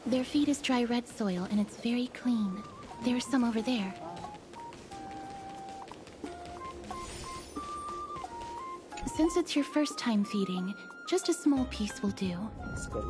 Their feed is dry red soil and it's very clean. There's some over there. Since it's your first time feeding, just a small piece will do. Space.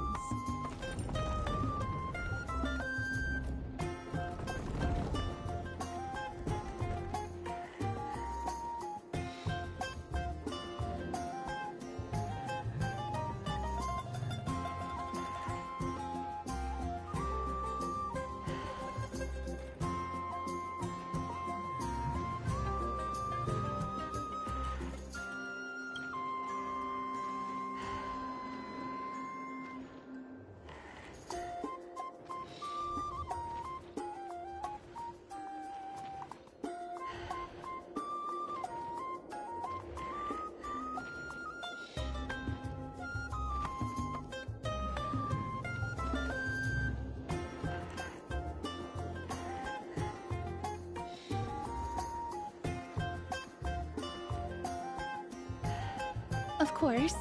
Of course,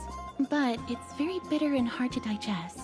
but it's very bitter and hard to digest.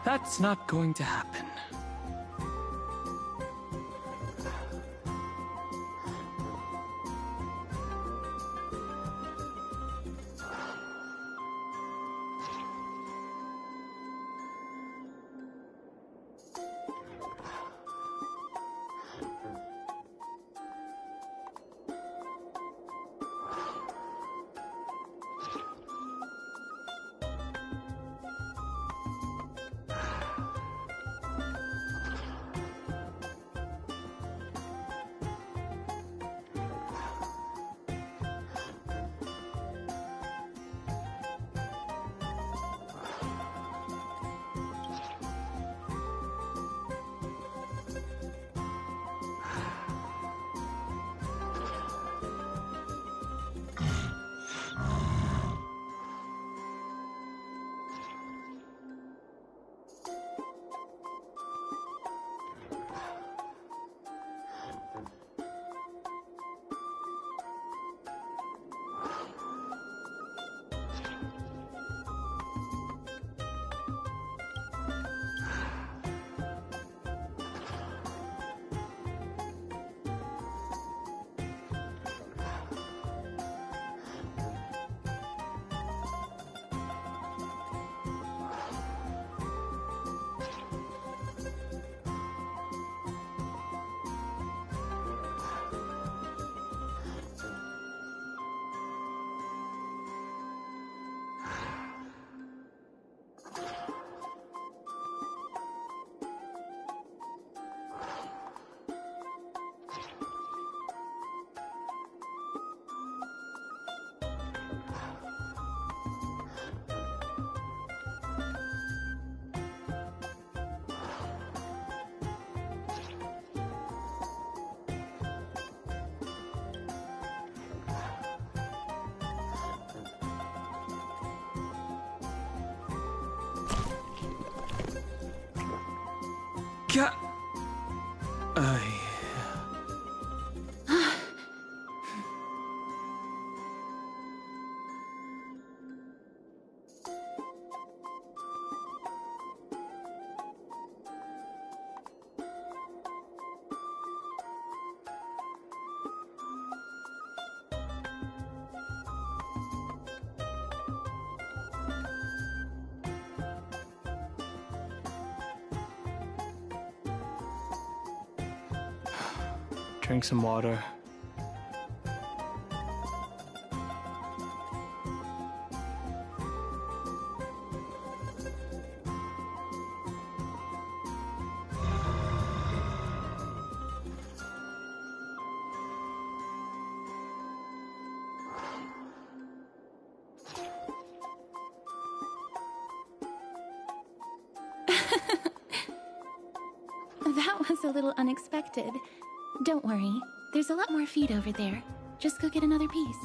That's not going to happen. I... Drink some water. That was a little unexpected. Don't worry, there's a lot more feed over there. Just go get another piece.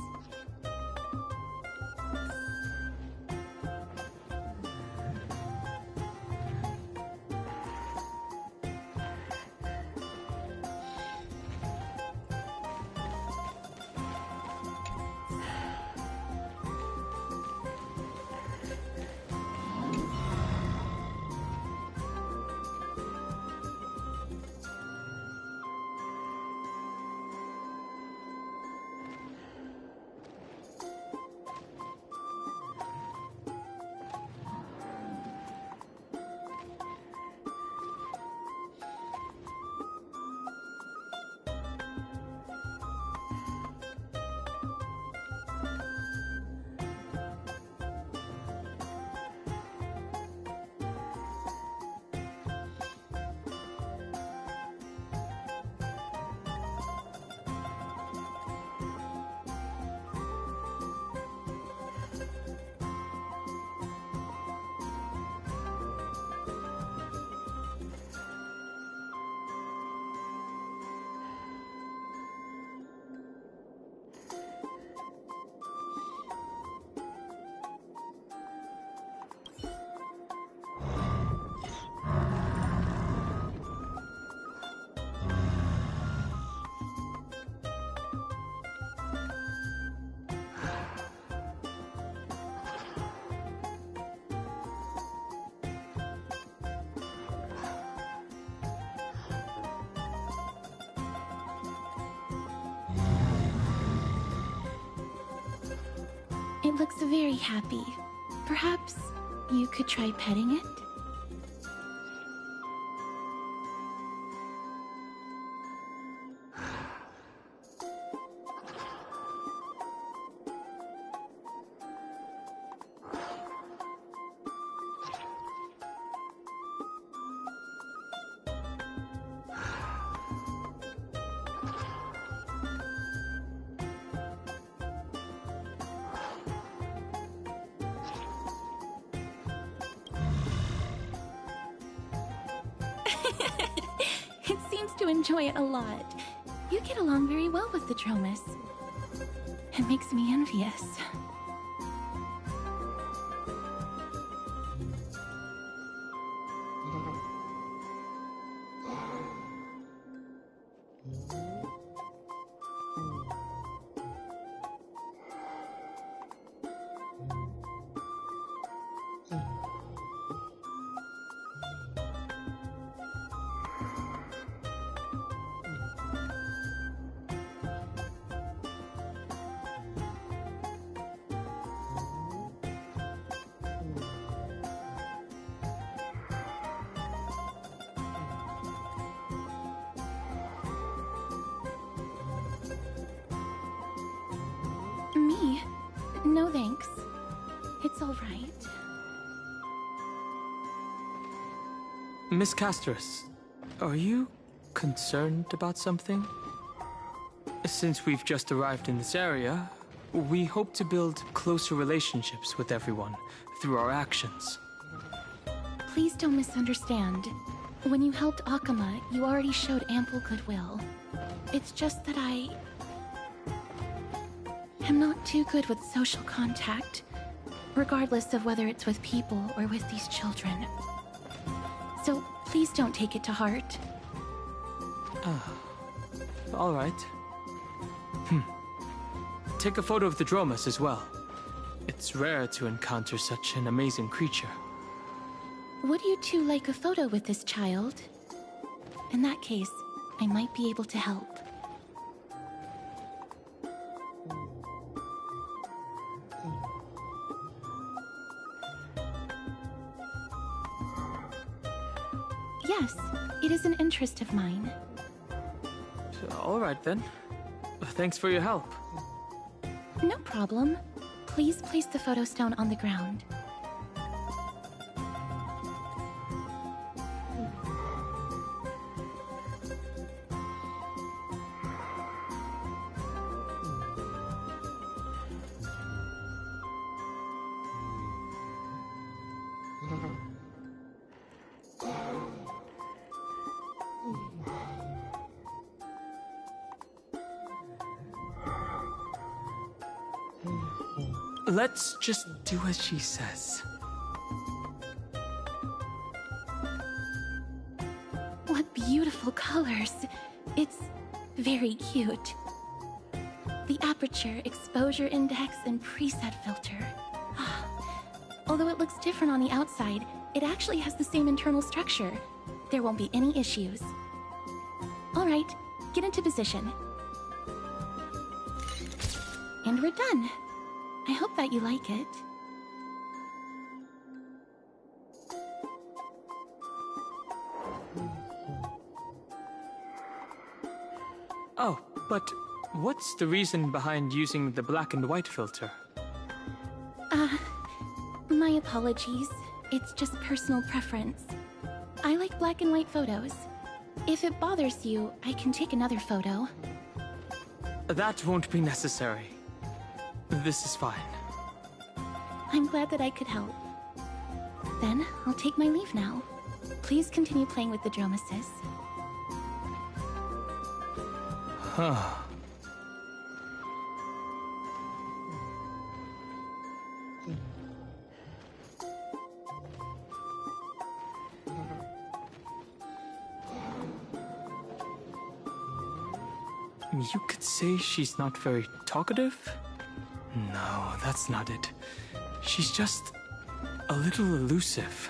It looks very happy. Perhaps you could try petting it? It seems to enjoy it a lot. You get along very well with the Dromus. It makes me envious. Me? No thanks. It's all right. Miss Castris, are you concerned about something? Since we've just arrived in this area, we hope to build closer relationships with everyone through our actions. Please don't misunderstand. When you helped Akama, you already showed ample goodwill. It's just that I am not too good with social contact, regardless of whether it's with people or with these children. So Please don't take it to heart. All right. Take a photo of the Dromus as well. It's rare to encounter such an amazing creature. Would you two like a photo with this child? In that case, I might be able to help. Yes, it is an interest of mine. All right then. Thanks for your help. No problem. Please place the photo stone on the ground. Let's just do as she says. What beautiful colors. It's very cute. The aperture, exposure index, and preset filter. Although it looks different on the outside, it actually has the same internal structure. There won't be any issues. All right, get into position. And we're done. I hope that you like it. Oh, but what's the reason behind using the black and white filter? My apologies. It's just personal preference. I like black and white photos. If it bothers you, I can take another photo. That won't be necessary. This is fine. I'm glad that I could help. Then, I'll take my leave now. Please continue playing with the Dromuses. Huh. You could say she's not very talkative? No, that's not it. She's just a little elusive.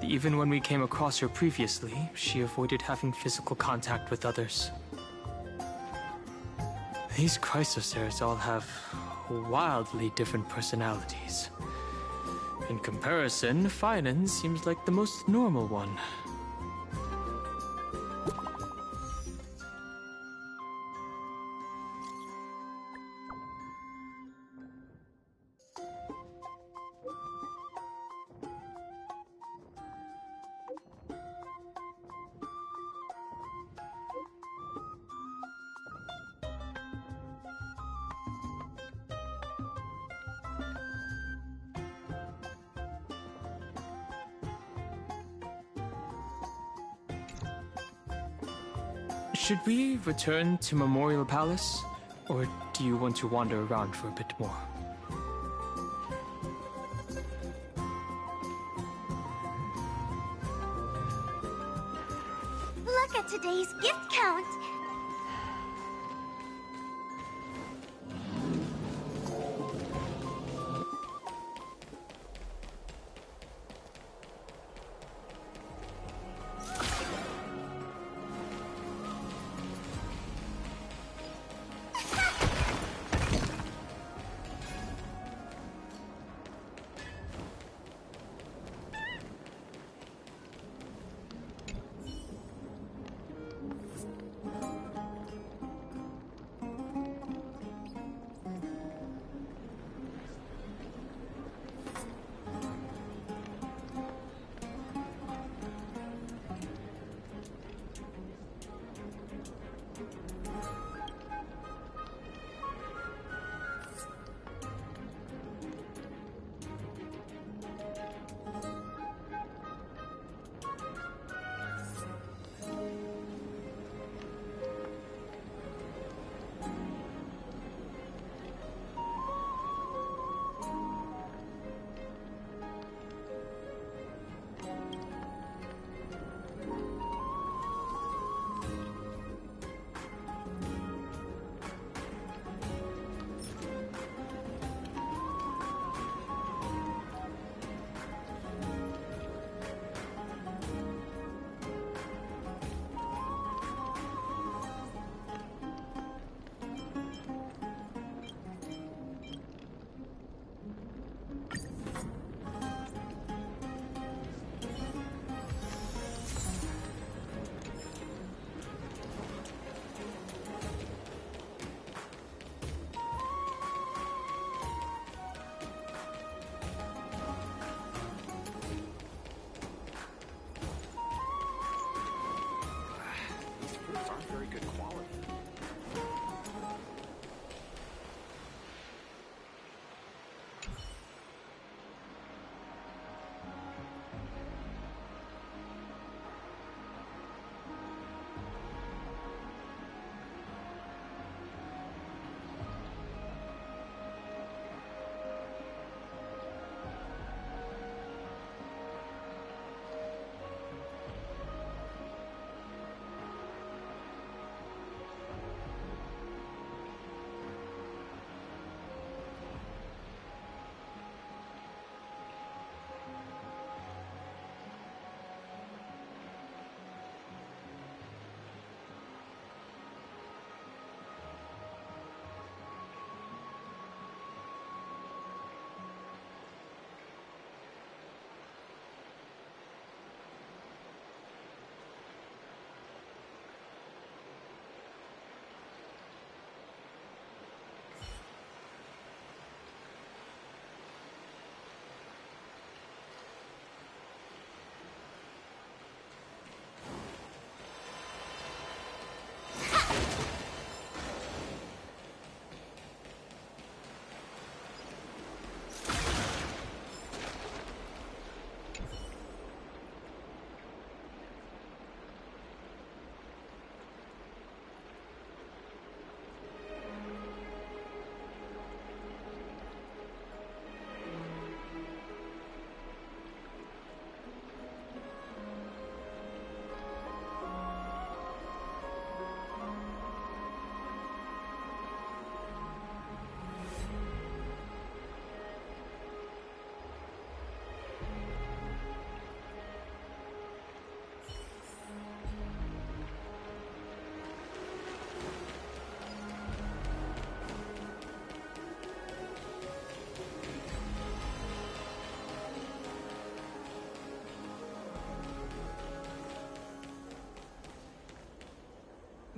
Even when we came across her previously, she avoided having physical contact with others. These Chrysosaurs all have wildly different personalities. In comparison, Finan seems like the most normal one. Should we return to Memorial Palace? Or do you want to wander around for a bit more? Look at today's gift count!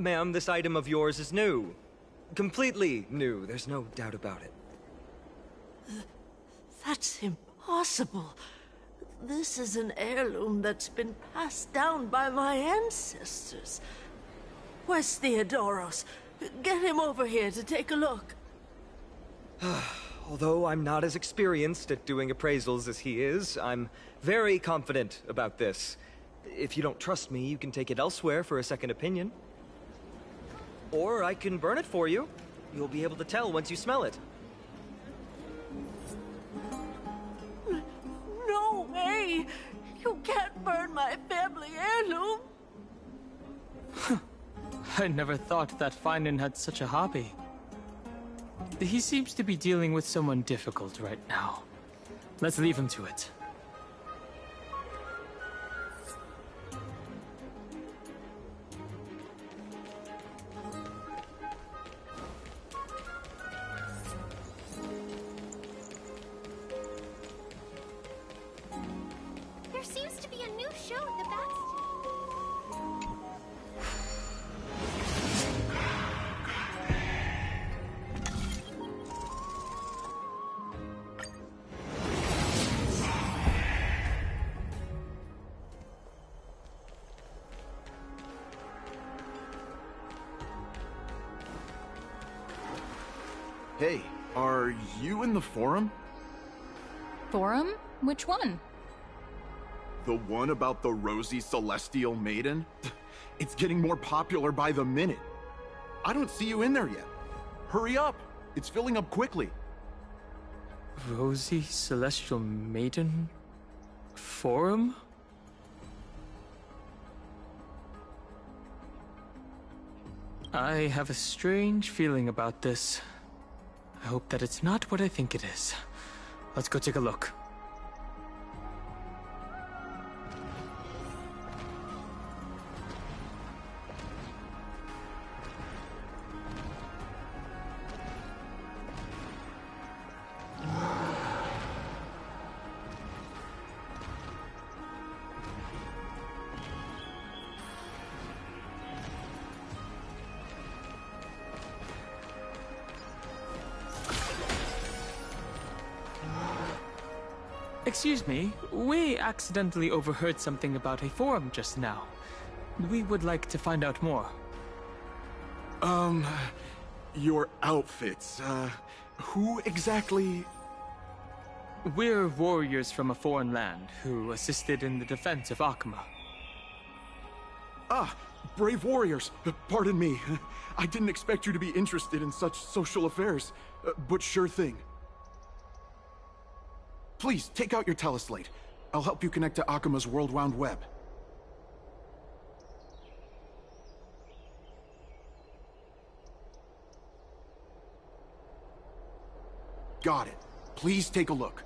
Ma'am, this item of yours is new. Completely new, there's no doubt about it. That's impossible. This is an heirloom that's been passed down by my ancestors. Where's Theodoros? Get him over here to take a look. Although I'm not as experienced at doing appraisals as he is, I'm very confident about this. If you don't trust me, you can take it elsewhere for a second opinion. Or I can burn it for you. You'll be able to tell once you smell it. No way! You can't burn my family heirloom! I never thought that Finan had such a hobby. He seems to be dealing with someone difficult right now. Let's leave him to it. There seems to be a new show at the backstage. Hey, are you in the forum? Forum? Which one? The one about the rosy celestial maiden? It's getting more popular by the minute. I don't see you in there yet. Hurry up! It's filling up quickly. Rosy Celestial Maiden? Forum? I have a strange feeling about this. I hope that it's not what I think it is. Let's go take a look. Excuse me, we accidentally overheard something about a forum just now. We would like to find out more. Your outfits, who exactly? We're warriors from a foreign land who assisted in the defense of Akuma. Ah, brave warriors. Pardon me. I didn't expect you to be interested in such social affairs, but sure thing. Please, take out your teleslate. I'll help you connect to Akuma's World Wound Web. Got it. Please take a look.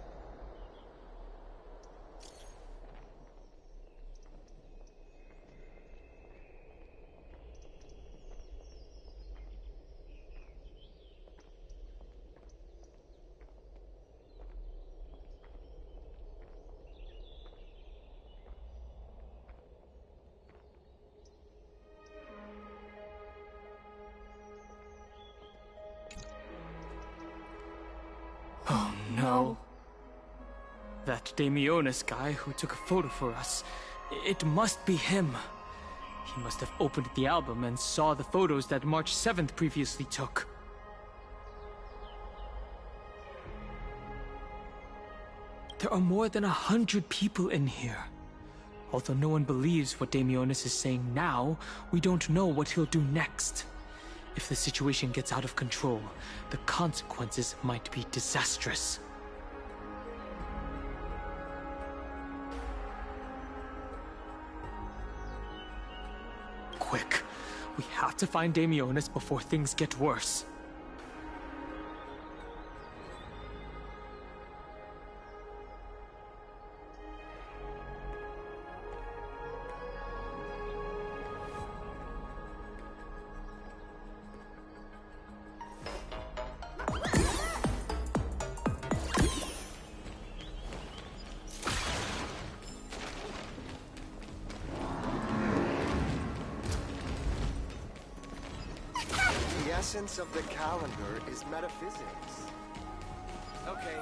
No. That Damionis guy who took a photo for us. It must be him. He must have opened the album and saw the photos that March 7th previously took. There are more than 100 people in here. Although no one believes what Damionis is saying now, we don't know what he'll do next. If the situation gets out of control, the consequences might be disastrous. Quick, we have to find Damionis before things get worse. essence of the calendar is metaphysics. Okay.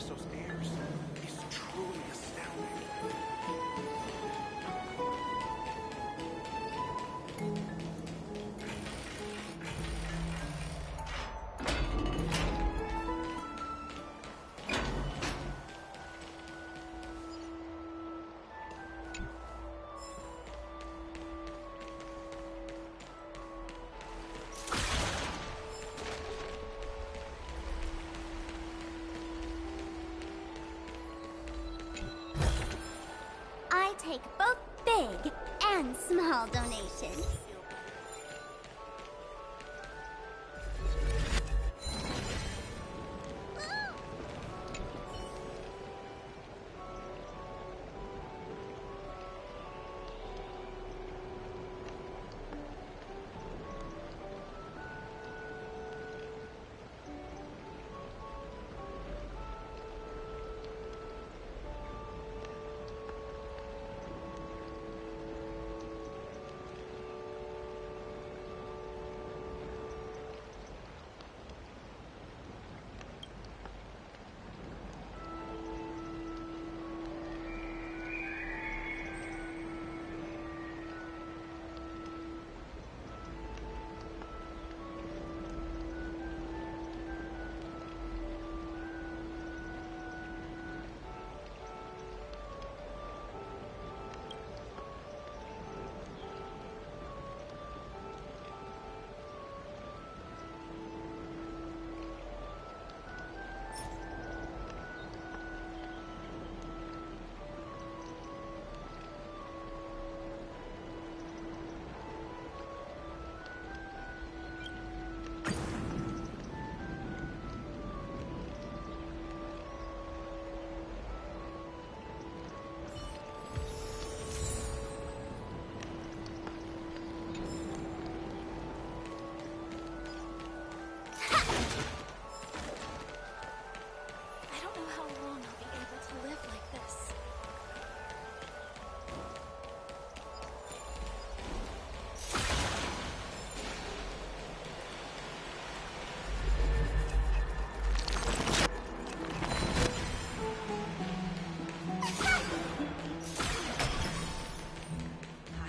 Espresso's airs is truly astounding. I take both big and small donations. I don't know how long I'll be able to live like this.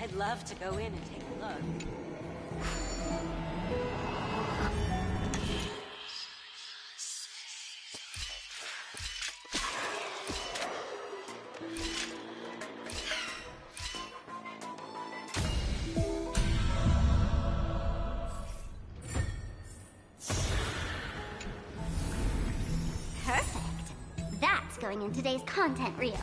I'd love to go in and take a look. Perfect. That's going in today's content reel.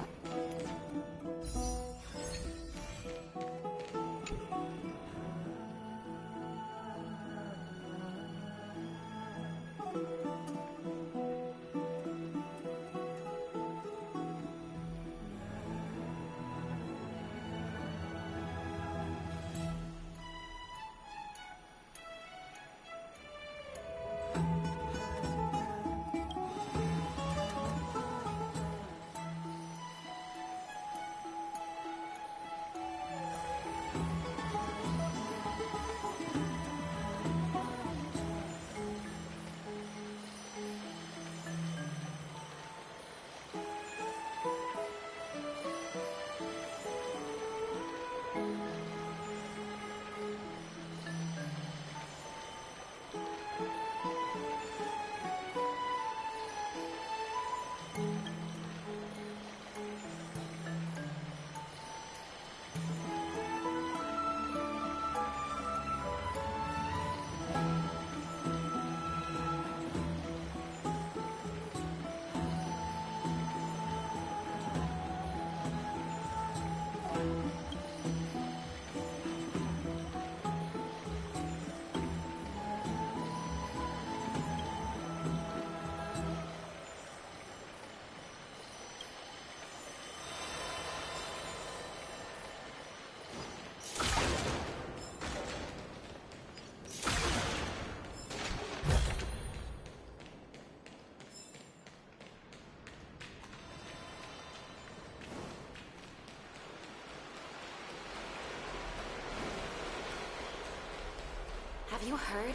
Have you heard?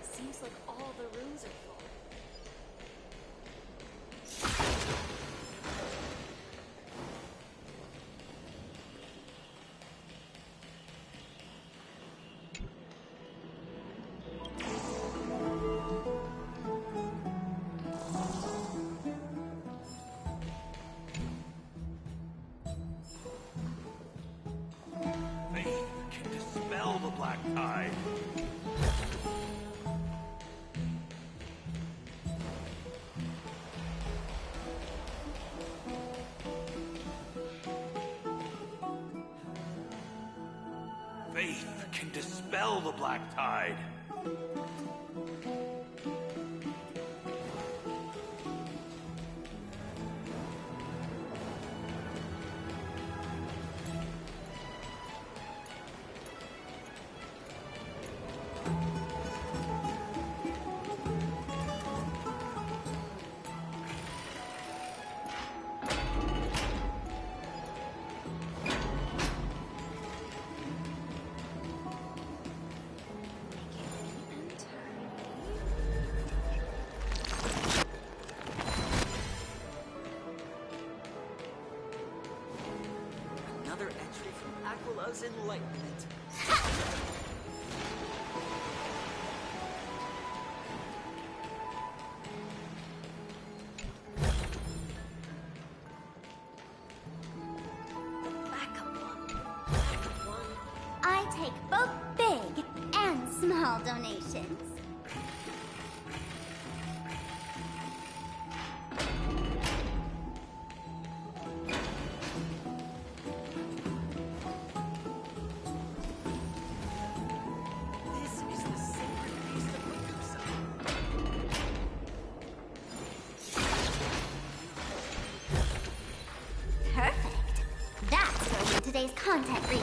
Seems like all the rooms are full. black tide. Faith can dispel the black tide. Another entry from Aquila's Enlightenment. I take both big and small donations. This is the sacred beast of Medusa. Perfect. That's going in today's content reel.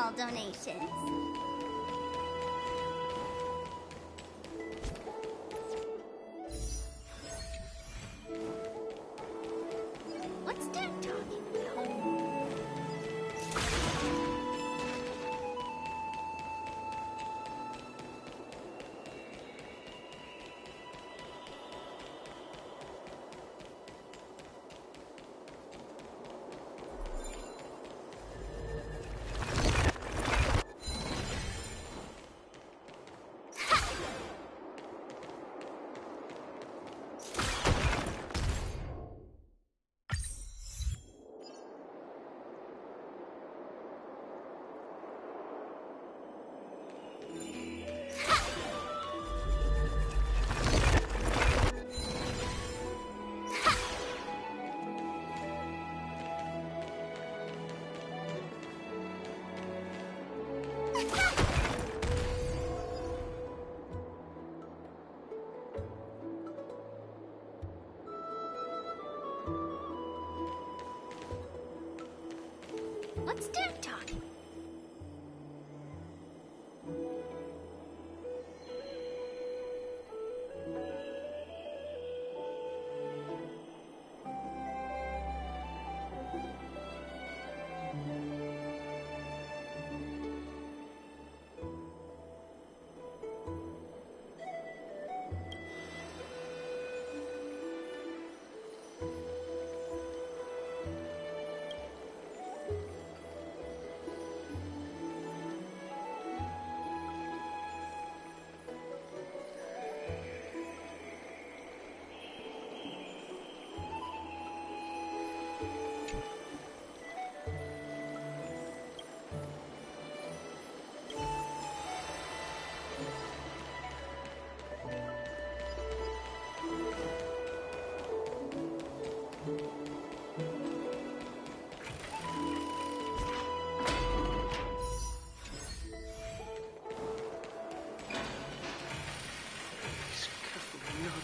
small donations. What's Dad talking about? What's Dad talking?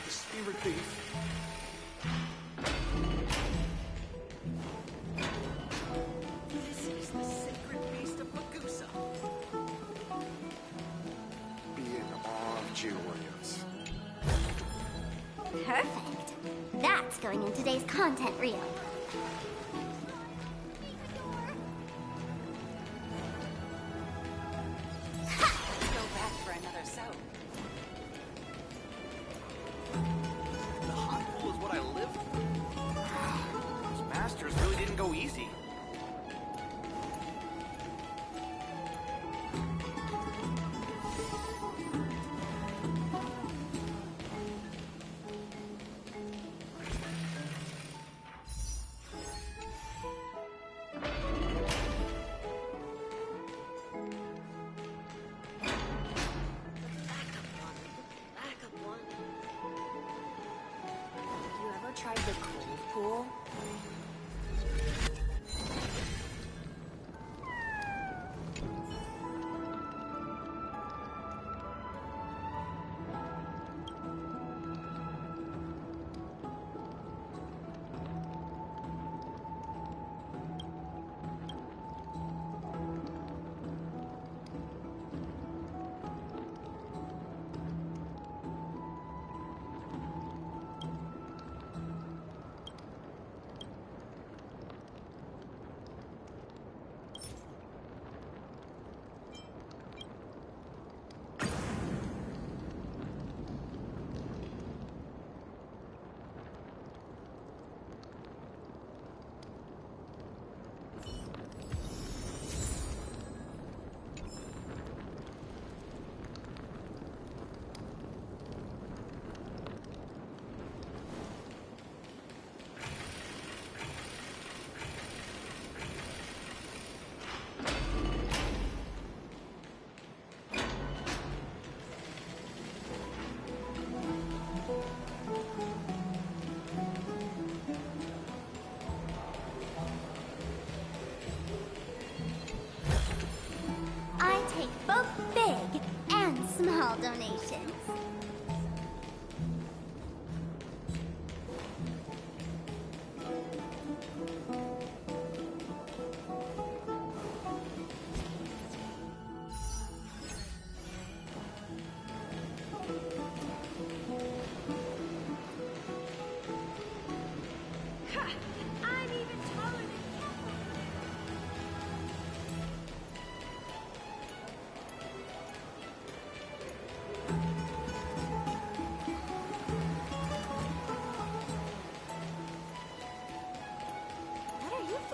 The spirit thief. This is the sacred beast of Magusa. Be in awe of G. Williams. Perfect. That's going in today's content reel. Go back for another soap. The hot pool is what I live for. Those masters really didn't go easy. You ever tried the cold pool? I take both big and small donations.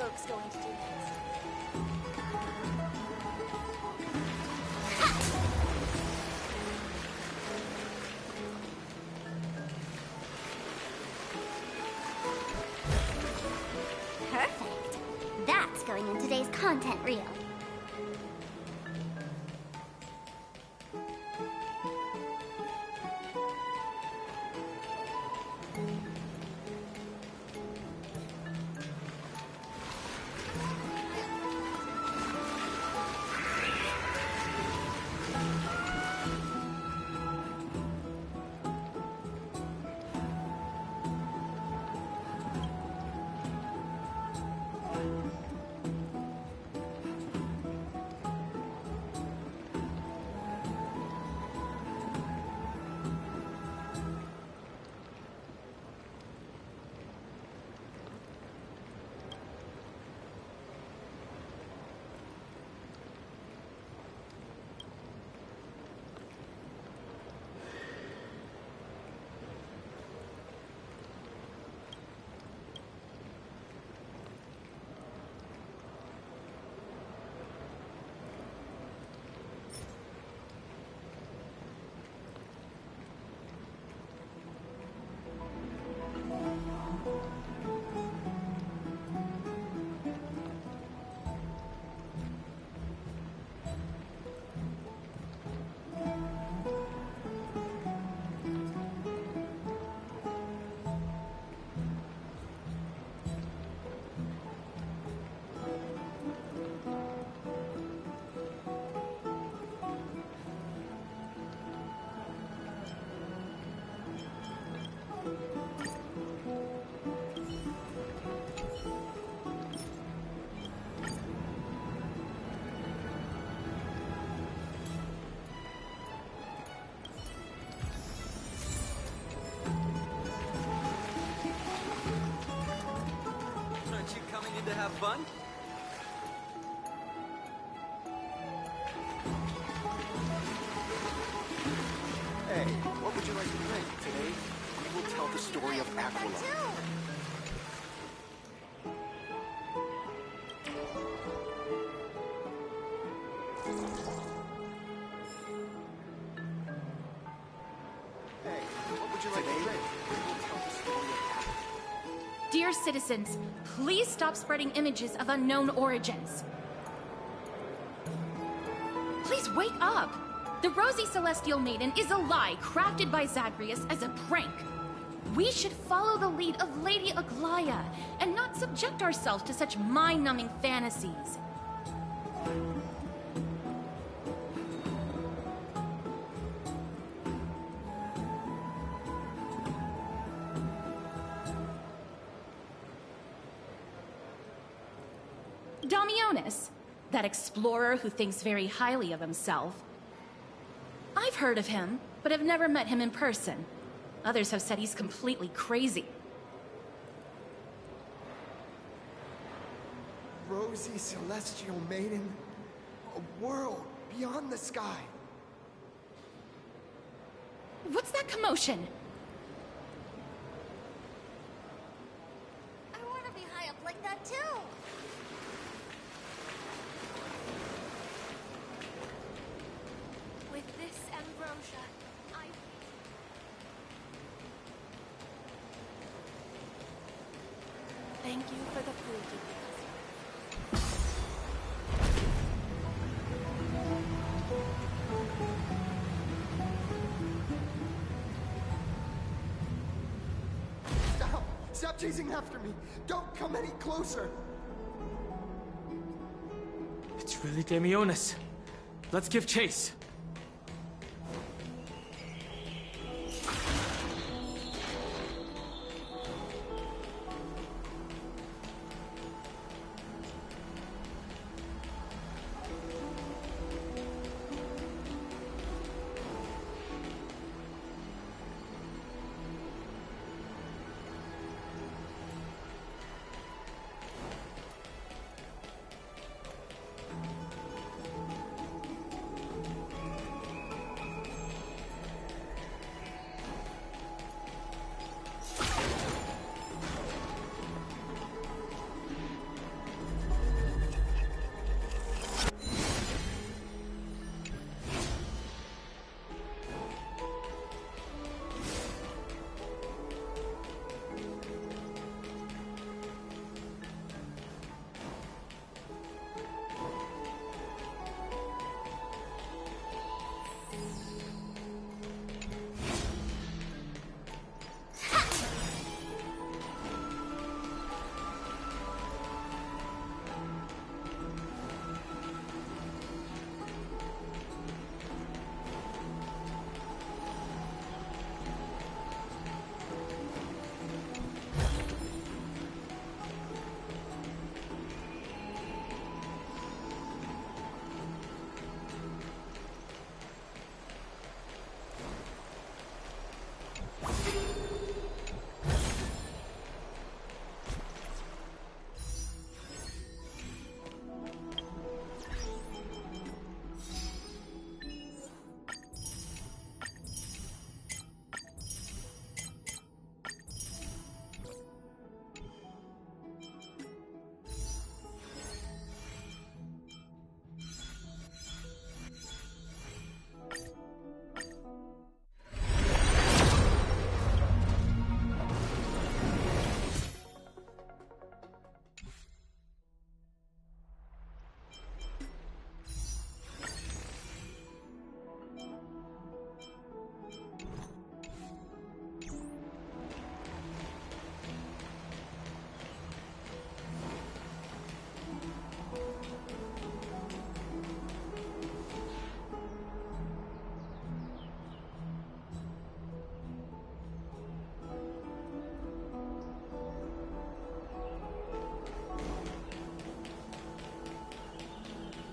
folks going to do next? Perfect. That's going in today's content reel. To have fun? Hey, what would you like to drink? Today, we will tell the story of Aquila. Hey, what would you like to drink? We will tell the story of Aquila. Dear citizens, please stop spreading images of unknown origins. Please wake up! The Rosy Celestial Maiden is a lie crafted by Zagreus as a prank. We should follow the lead of Lady Aglaya and not subject ourselves to such mind-numbing fantasies. Damionis, that explorer who thinks very highly of himself. I've heard of him, but have never met him in person. Others have said he's completely crazy. Rosy Celestial Maiden, a world beyond the sky. What's that commotion? I want to be high up like that too. With this ambrosia, Thank you for the food you gave us. Stop! Stop chasing after me! Don't come any closer! It's really Damionis. Let's give chase.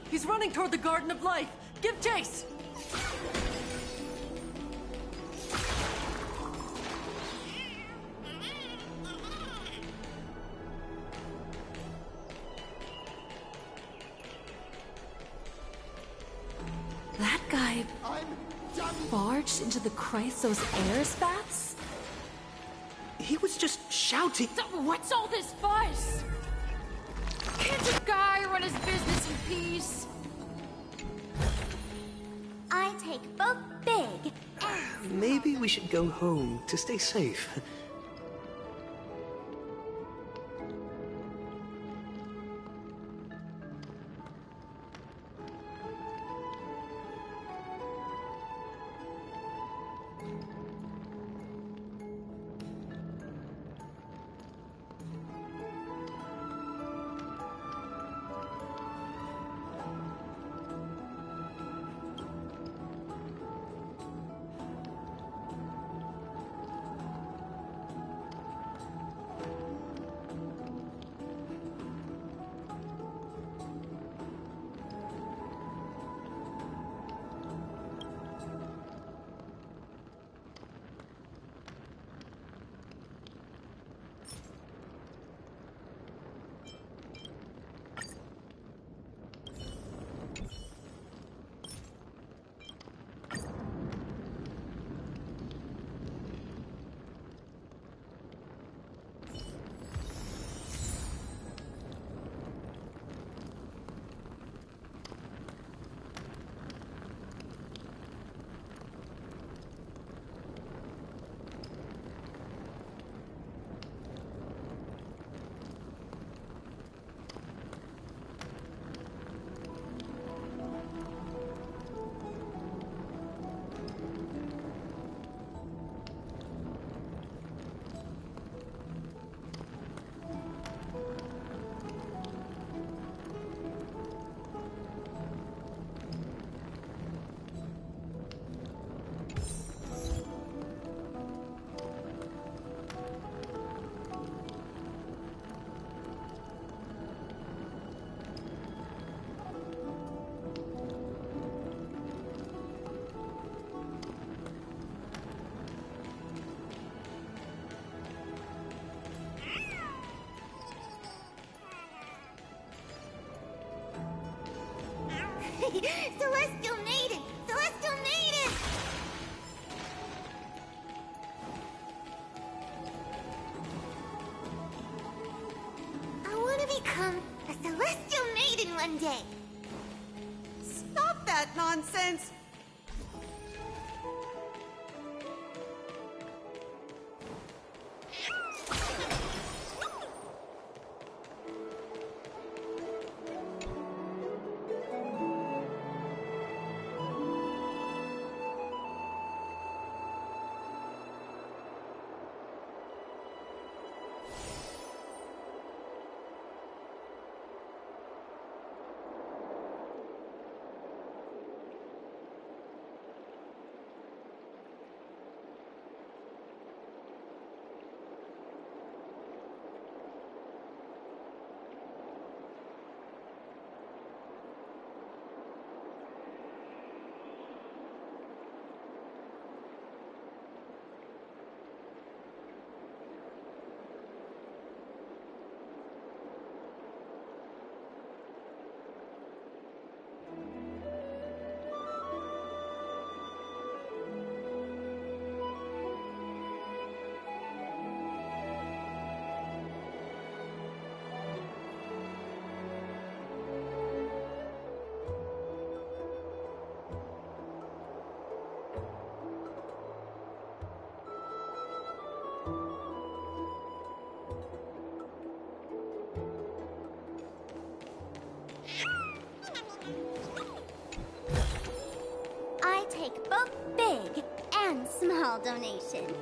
He's running toward the Garden of Life! Give chase! That guy I'm done. barged into the Chrysos air spats? He was just shouting. What's all this fuss? Can't a guy run his business in peace? I take both big and Maybe we should go home to stay safe. Celestial Maiden! Celestial Maiden! I want to become a Celestial Maiden one day. Stop that nonsense! I take both big and small donations.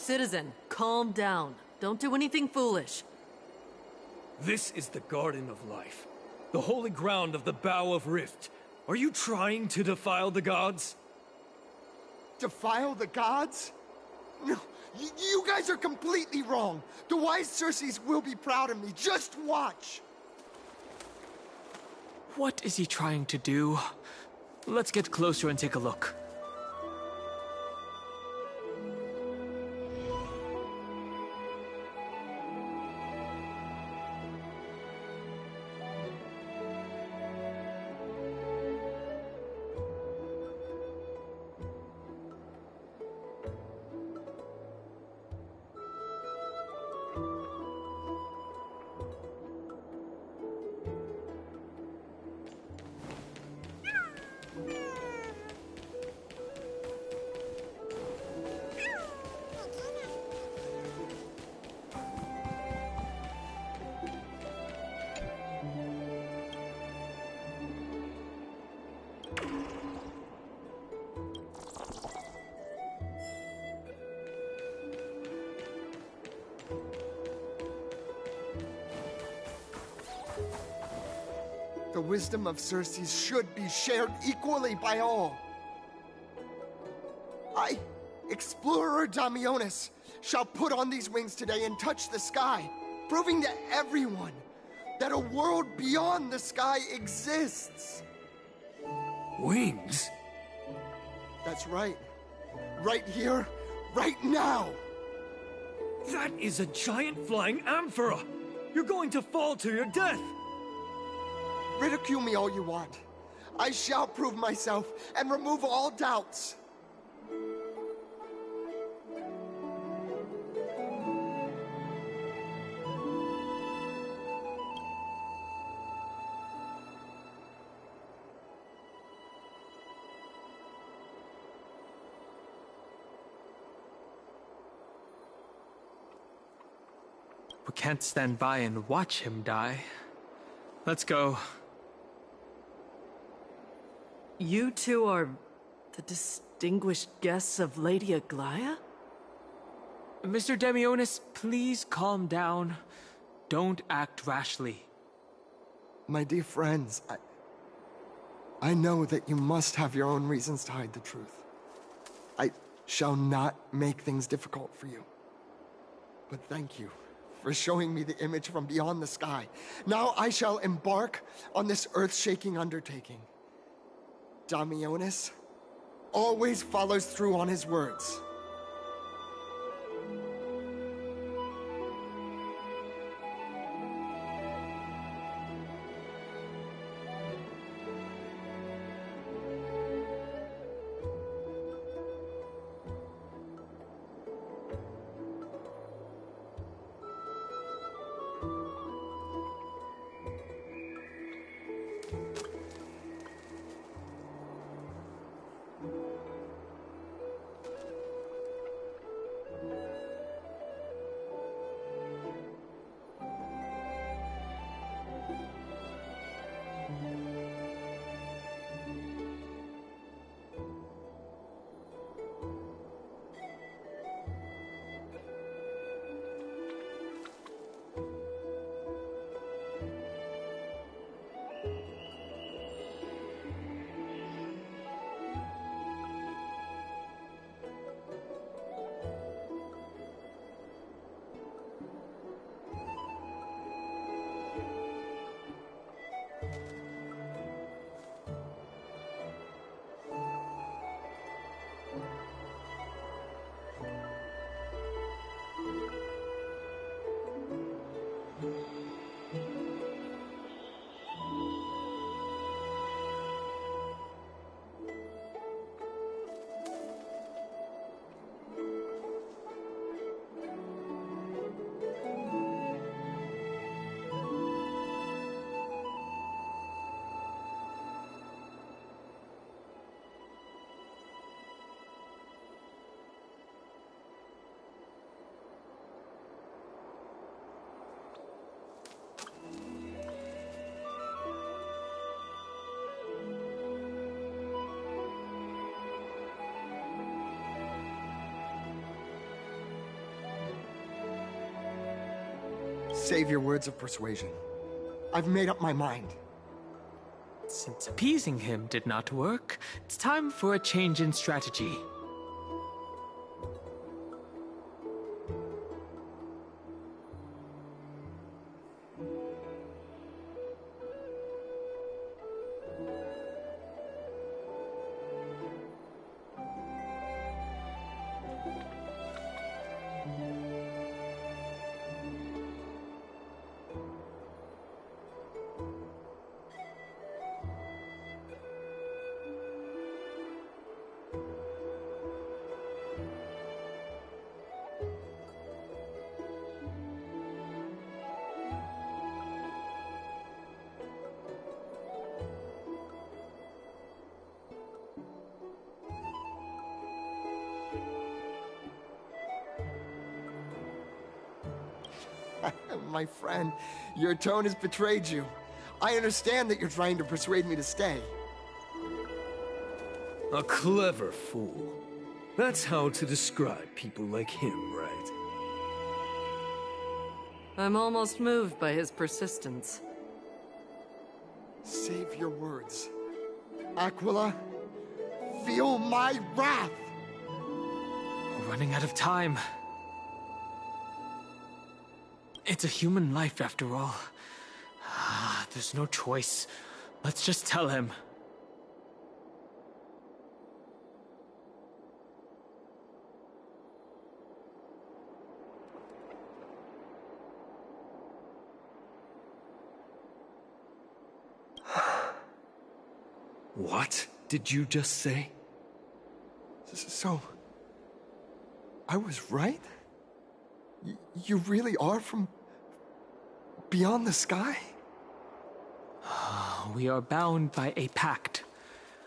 Citizen, calm down. Don't do anything foolish. This is the Garden of Life, the holy ground of the Bow of Rift. Are you trying to defile the gods? Defile the gods? No, you guys are completely wrong. The wise Circes will be proud of me. Just watch. What is he trying to do? Let's get closer and take a look. The wisdom of Circes should be shared equally by all. I, Explorer Damionis, shall put on these wings today and touch the sky, proving to everyone that a world beyond the sky exists. Wings? That's right. Right here, right now. That is a giant flying amphora! You're going to fall to your death! Ridicule me all you want. I shall prove myself and remove all doubts. We can't stand by and watch him die. Let's go. You two are the distinguished guests of Lady Aglaya? Mr. Demionis, please calm down. Don't act rashly. My dear friends, I know that you must have your own reasons to hide the truth. I shall not make things difficult for you. But thank you for showing me the image from beyond the sky. Now I shall embark on this earth-shaking undertaking. Damionis always follows through on his words. Save your words of persuasion. I've made up my mind. Since appeasing him did not work, it's time for a change in strategy. My friend, your tone has betrayed you. I understand that you're trying to persuade me to stay. A clever fool. That's how to describe people like him, right? I'm almost moved by his persistence. Save your words. Aquila, feel my wrath! We're running out of time. It's a human life, after all. There's no choice. Let's just tell him. What did you just say? So, I was right? You really are from beyond the sky? We are bound by a pact.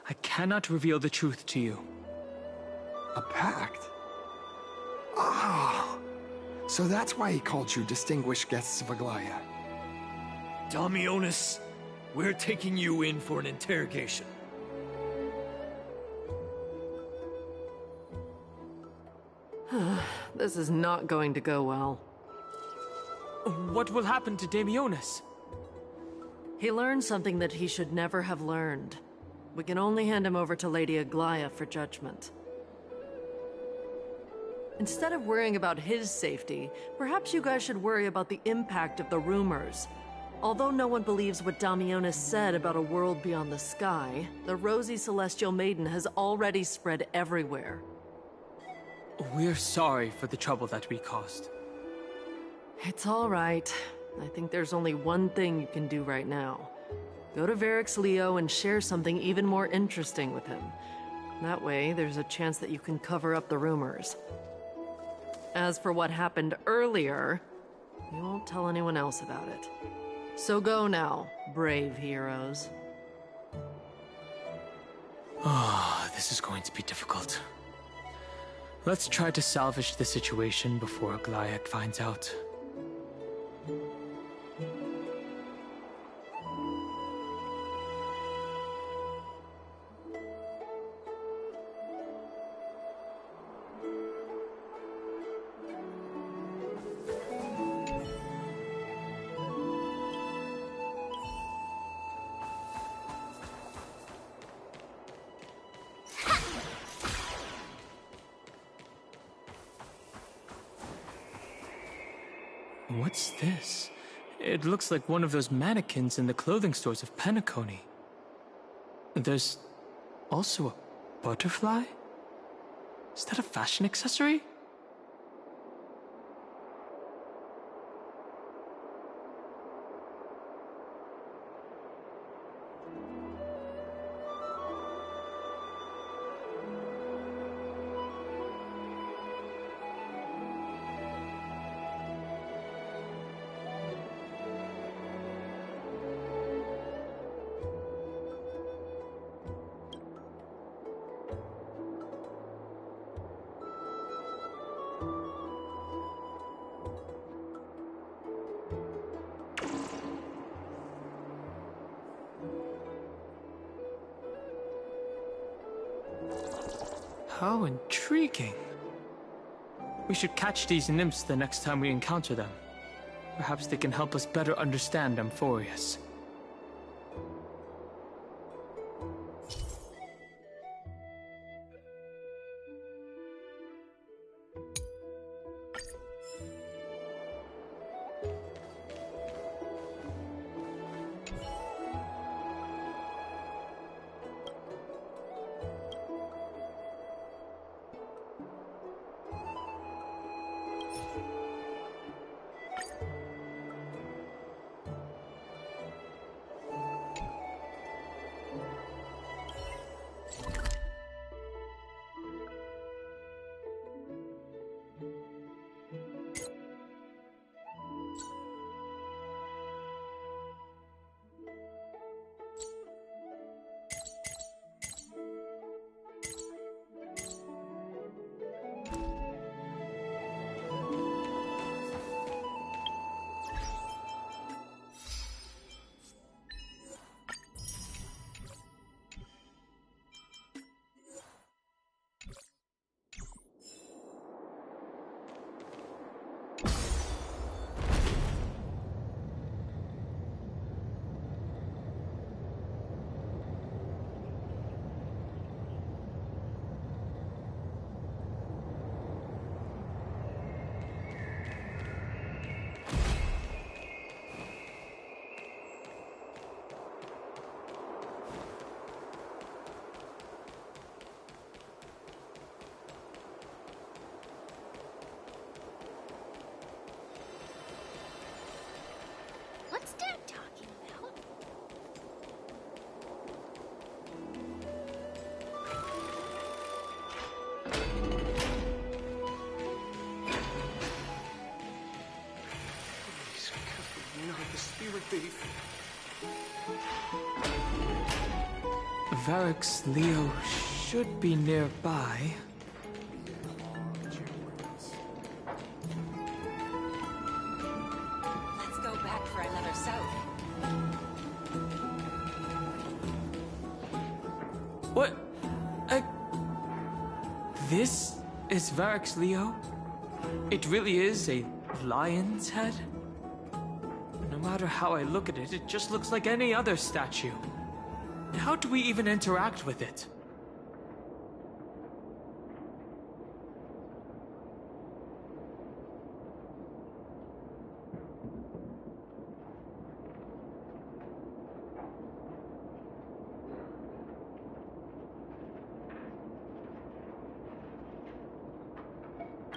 I cannot reveal the truth to you. A pact? Ah, so that's why he called you distinguished guests of Aglaya. Damionis, we're taking you in for an interrogation. This is not going to go well. What will happen to Damionis? He learned something that he should never have learned. We can only hand him over to Lady Aglaya for judgment. Instead of worrying about his safety, perhaps you guys should worry about the impact of the rumors. Although no one believes what Damionis said about a world beyond the sky, the rosy celestial maiden has already spread everywhere. We're sorry for the trouble that we caused. It's all right. I think there's only one thing you can do right now. Go to Varix Leo and share something even more interesting with him. That way, there's a chance that you can cover up the rumors. As for what happened earlier, you won't tell anyone else about it. So go now, brave heroes. This is going to be difficult. Let's try to salvage the situation before Aglaya finds out. What's this? It looks like one of those mannequins in the clothing stores of Penacony. There's also a butterfly? Is that a fashion accessory? How intriguing. We should catch these nymphs the next time we encounter them. Perhaps they can help us better understand Amphorius. What's Dad talking about? Please, careful, not the spirit thief. Varix Leo should be nearby. Let's go back for another soak. What? This is Varix Leo? It really is a lion's head? No matter how I look at it, it just looks like any other statue. How do we even interact with it?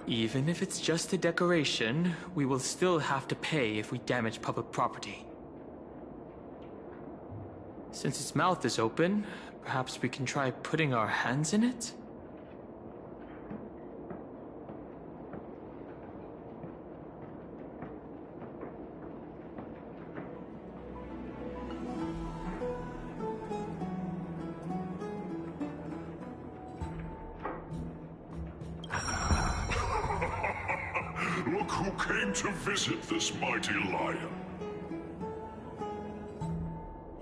Even if it's just a decoration, we will still have to pay if we damage public property. Since its mouth is open, perhaps we can try putting our hands in it? Look who came to visit this mighty lion.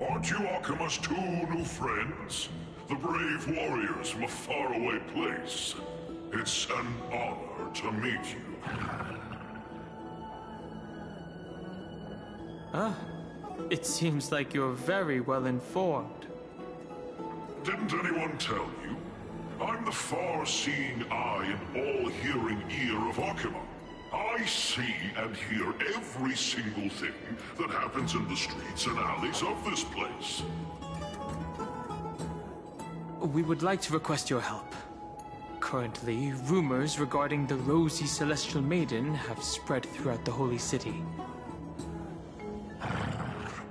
Aren't you Akima's two new friends? The brave warriors from a faraway place. It's an honor to meet you. Ah, it seems like you're very well informed. Didn't anyone tell you? I'm the far-seeing eye and all-hearing ear of Akima. I see and hear every single thing that happens in the streets and alleys of this place. We would like to request your help. Currently, rumors regarding the Rosy Celestial Maiden have spread throughout the Holy City.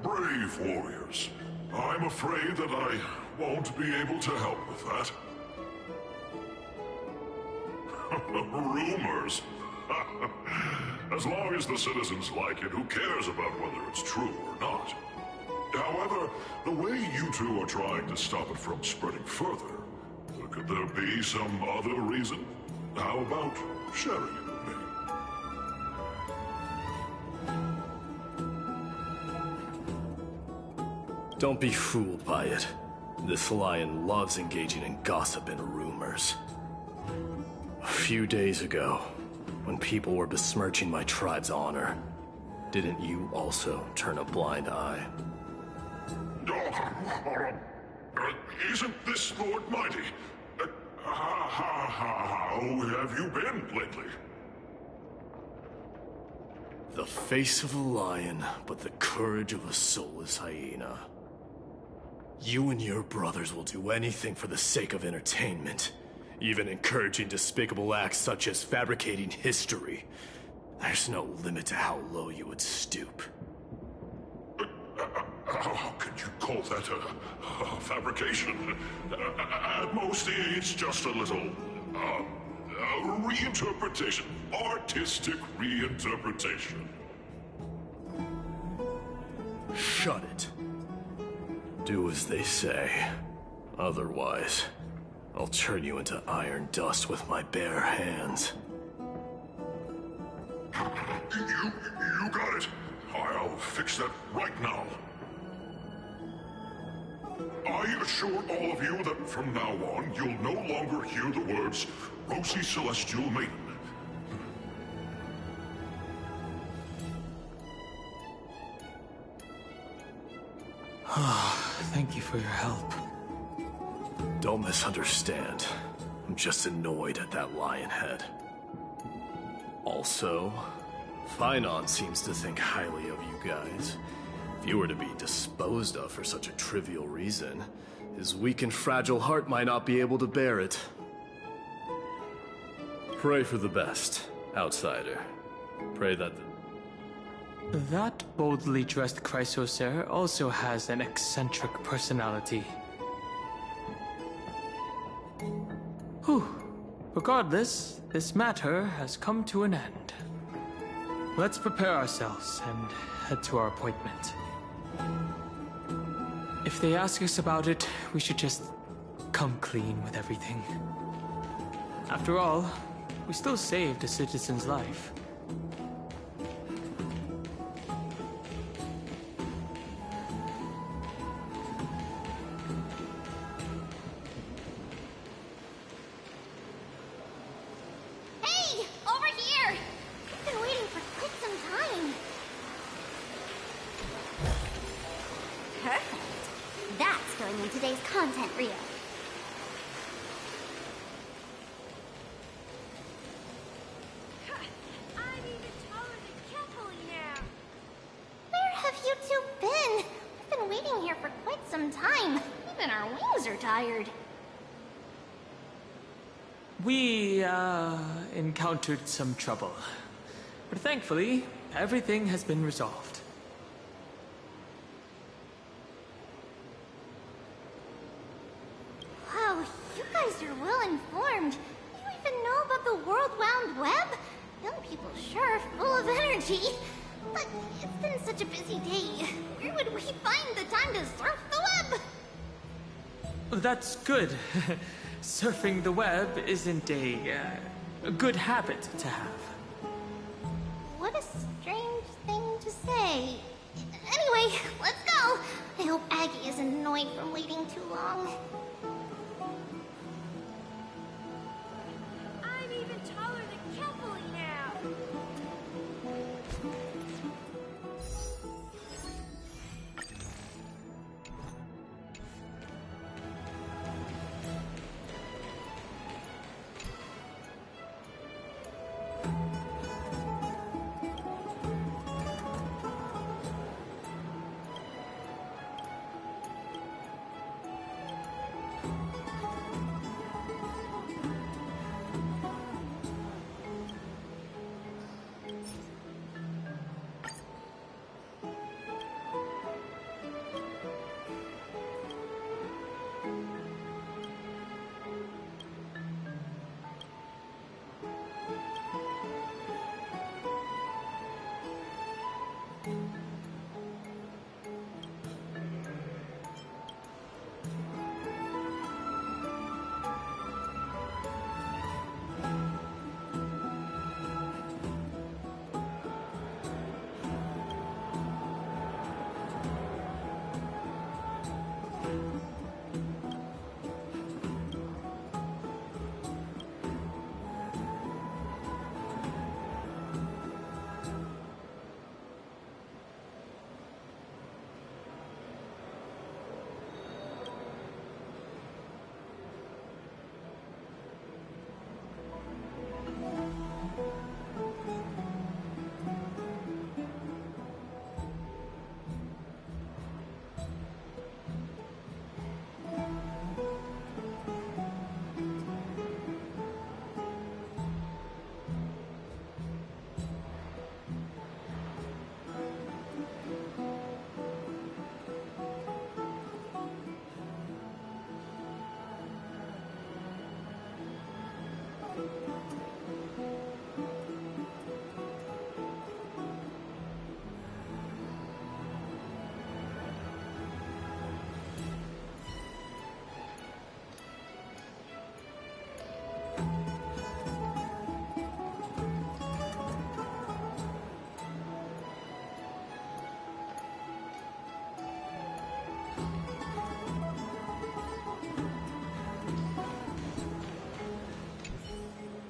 Brave warriors. I'm afraid that I won't be able to help with that. Rumors? As long as the citizens like it, who cares about whether it's true or not? However, the way you two are trying to stop it from spreading further, could there be some other reason? How about sharing it with me? Don't be fooled by it. This lion loves engaging in gossip and rumors. A few days ago, when people were besmirching my tribe's honor, Didn't you also turn a blind eye? Isn't this Lord Mighty? How have you been lately? The face of a lion, but the courage of a soulless hyena. You and your brothers will do anything for the sake of entertainment, even encouraging despicable acts such as fabricating history. There's no limit to how low you would stoop. How can you call that a fabrication? At most, it's just a little reinterpretation. Artistic reinterpretation. Shut it. Do as they say. Otherwise, I'll turn you into iron dust with my bare hands. You got it. I'll fix that right now. I assure all of you that from now on, you'll no longer hear the words Rosy Celestial Maiden. Thank you for your help. Don't misunderstand. I'm just annoyed at that lion head. Also, Finon seems to think highly of you guys. If you were to be disposed of for such a trivial reason, his weak and fragile heart might not be able to bear it. Pray for the best, outsider. Pray that That boldly dressed Chrysocer also has an eccentric personality. Whew. Regardless, this matter has come to an end. Let's prepare ourselves and head to our appointment. If they ask us about it, we should just come clean with everything. After all, we still saved a citizen's life. Hey! Over here! I've been waiting for quite some time. Perfect. That's going in today's content reel. I'm even taller than Kepoli now. Where have you two been? We've been waiting here for quite some time. Even our wings are tired. We, encountered some trouble. But thankfully, everything has been resolved. Wow, you guys are well informed. You even know about the World Wound Web? Young people sure are full of energy. But it's been such a busy day. Where would we find the time to surf the web? That's good. Surfing the web isn't a good habit to have. What a strange thing to say. Anyway, let's go. I hope Aggie isn't annoyed from waiting too long. I'm even taller than Kepoli now.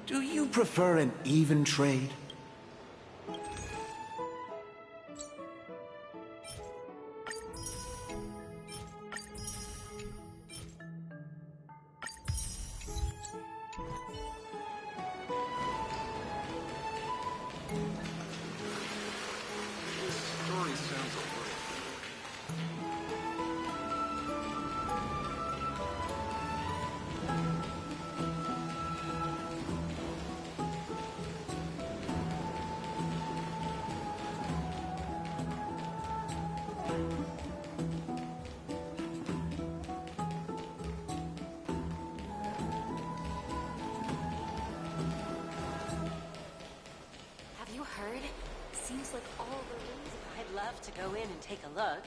Do you prefer an even trade? This story sounds a little... Have you heard? Seems like all the rooms. I'd love to go in and take a look.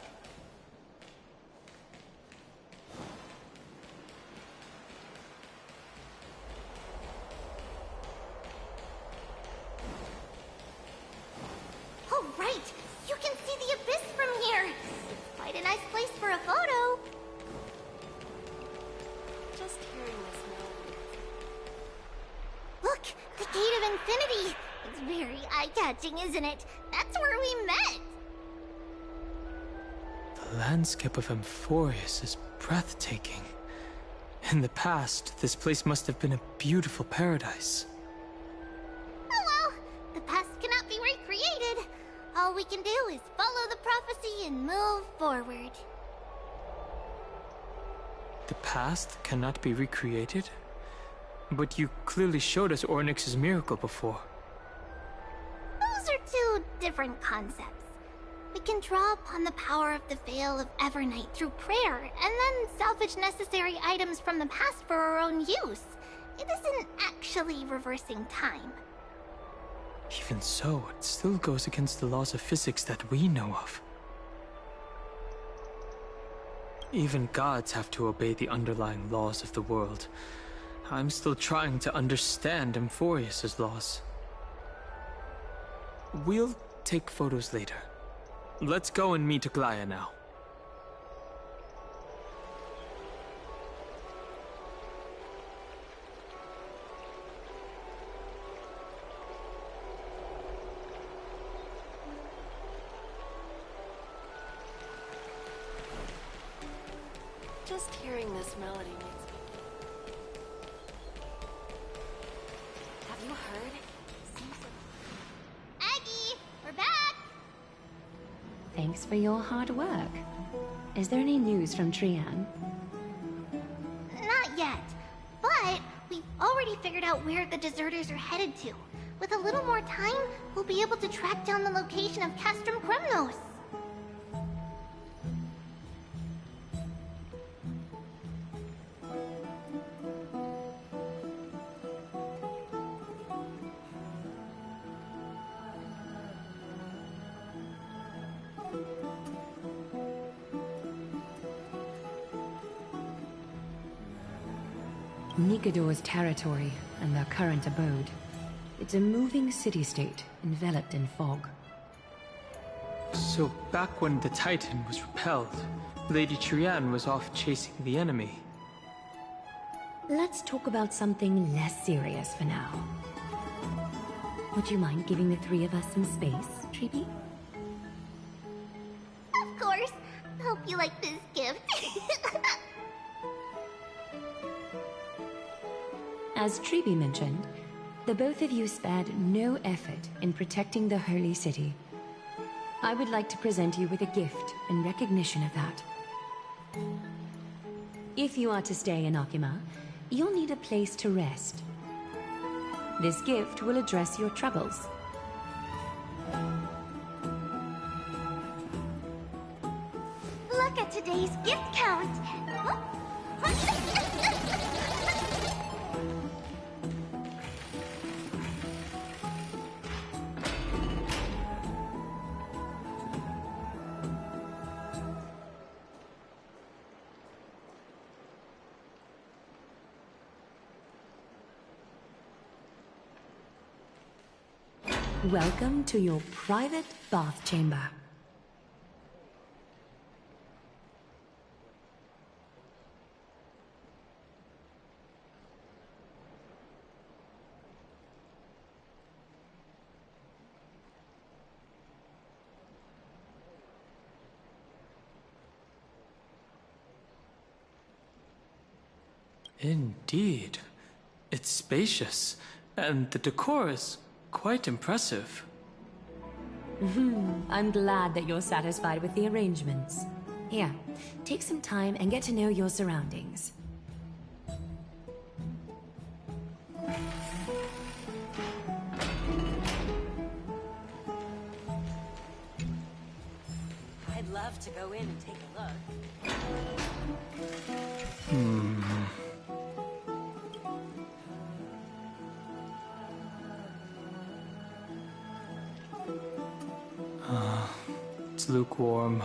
Oh, right! You can see the abyss from here! It's quite a nice place for a photo. Just hearing this melody. Look! The Gate of Infinity! It's very eye-catching, isn't it? That's where we met! The landscape of Amphorius is breathtaking. In the past, this place must have been a beautiful paradise. Oh well, the past cannot be recreated. All we can do is follow the prophecy and move forward. The past cannot be recreated? But you clearly showed us Ornyx's miracle before. Those are two different concepts. We can draw upon the power of the Veil of Evernight through prayer, and then salvage necessary items from the past for our own use. It isn't actually reversing time. Even so, it still goes against the laws of physics that we know of. Even gods have to obey the underlying laws of the world. I'm still trying to understand Amphorius's laws. We'll take photos later. Let's go and meet Aglaya now. Just hearing this melody makes me... Have you heard? Seems like... Aggie, we're back! Thanks for your hard work. Is there any news from Trian? Not yet, but we've already figured out where the deserters are headed to. With a little more time, we'll be able to track down the location of Castrum Kremnos. Nikador's territory and their current abode. It's a moving city-state enveloped in fog. So back when the Titan was repelled, Lady Trian was off chasing the enemy. Let's talk about something less serious for now. Would you mind giving the three of us some space, Treeby? Of course. Hope you like this gift. As Treeby mentioned, the both of you spared no effort in protecting the Holy City. I would like to present you with a gift in recognition of that. If you are to stay in Akima, you'll need a place to rest. This gift will address your troubles. Look at today's gift count. Welcome to your private bath chamber. Indeed. It's spacious, and the decor is quite impressive. I'm glad that you're satisfied with the arrangements. Here, take some time and get to know your surroundings. I'd love to go in and take a look. It's lukewarm.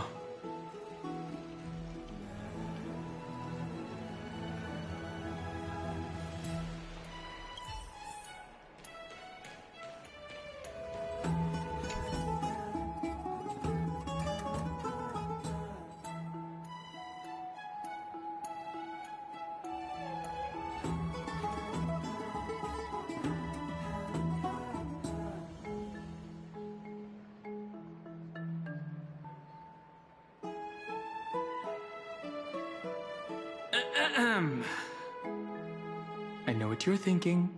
I know what you're thinking.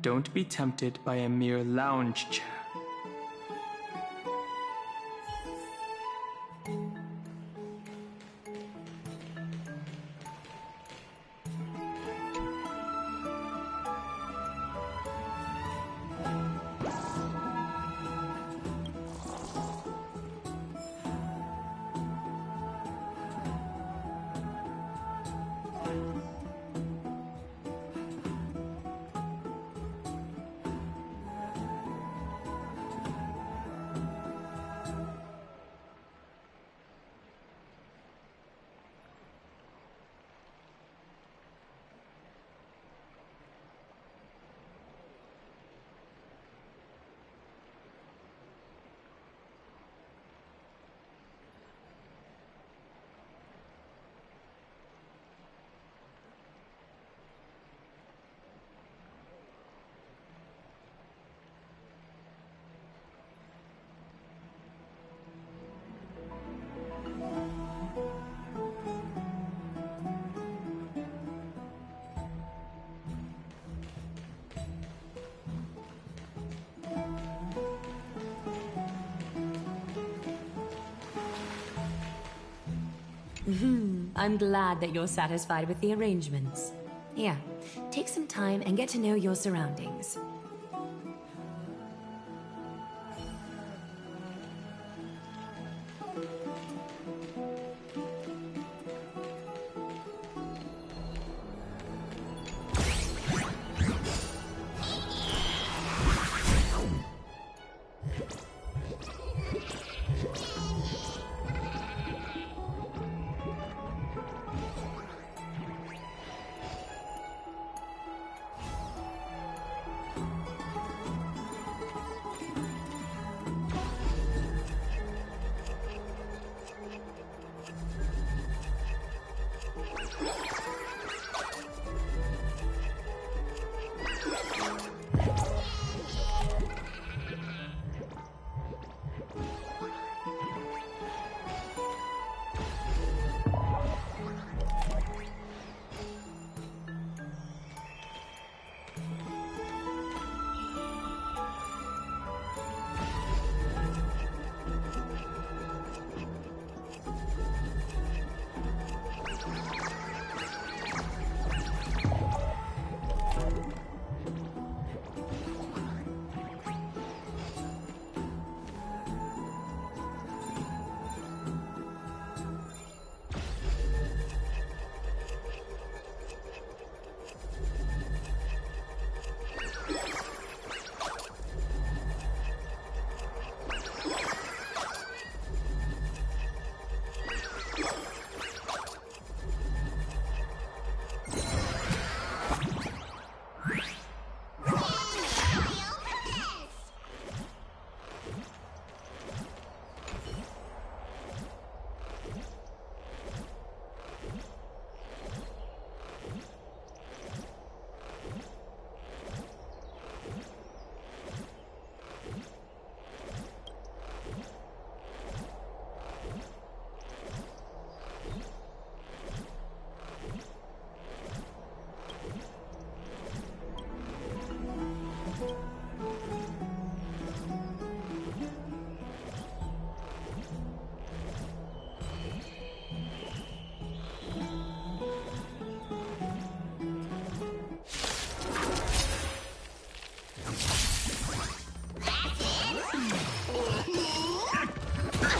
Don't be tempted by a mere lounge chair. I'm glad that you're satisfied with the arrangements. Here, take some time and get to know your surroundings.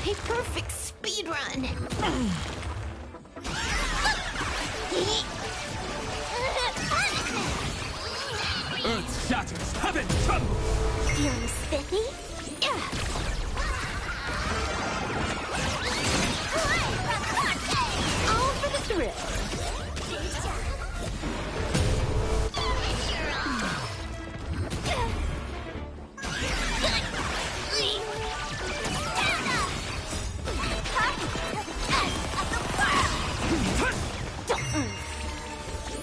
A perfect speed run. Earth shatters, heaven trembles! Feeling spiffy? All for the thrill.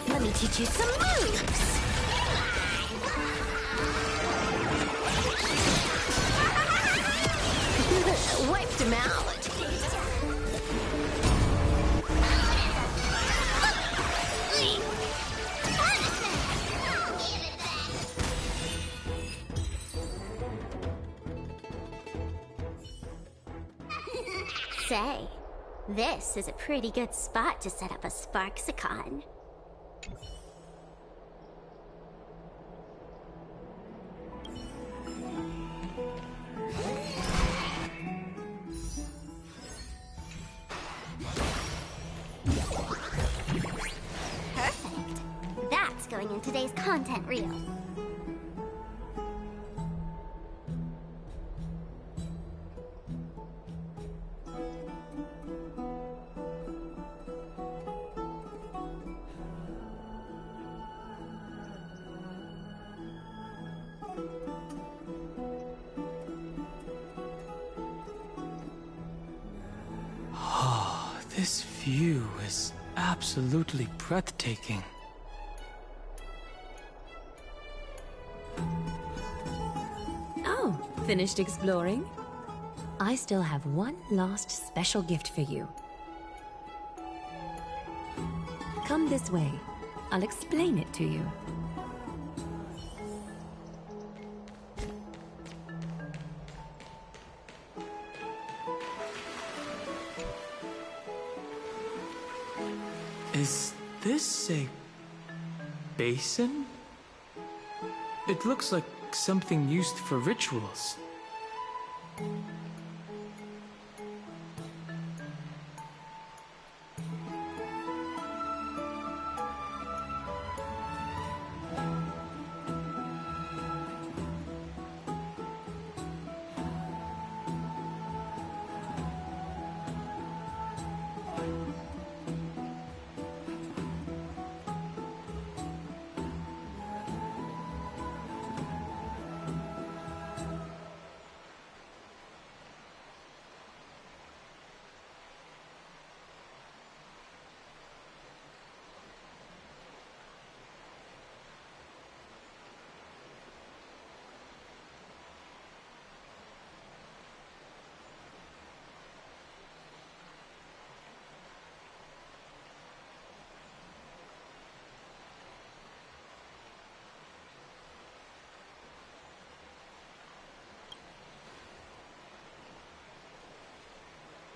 Let me teach you some moves. Wiped him out. Say, this is a pretty good spot to set up a Sparksicon. Perfect. That's going in today's content reel. This view is absolutely breathtaking. Oh, finished exploring? I still have one last special gift for you. Come this way. I'll explain it to you. Is this a basin? It looks like something used for rituals.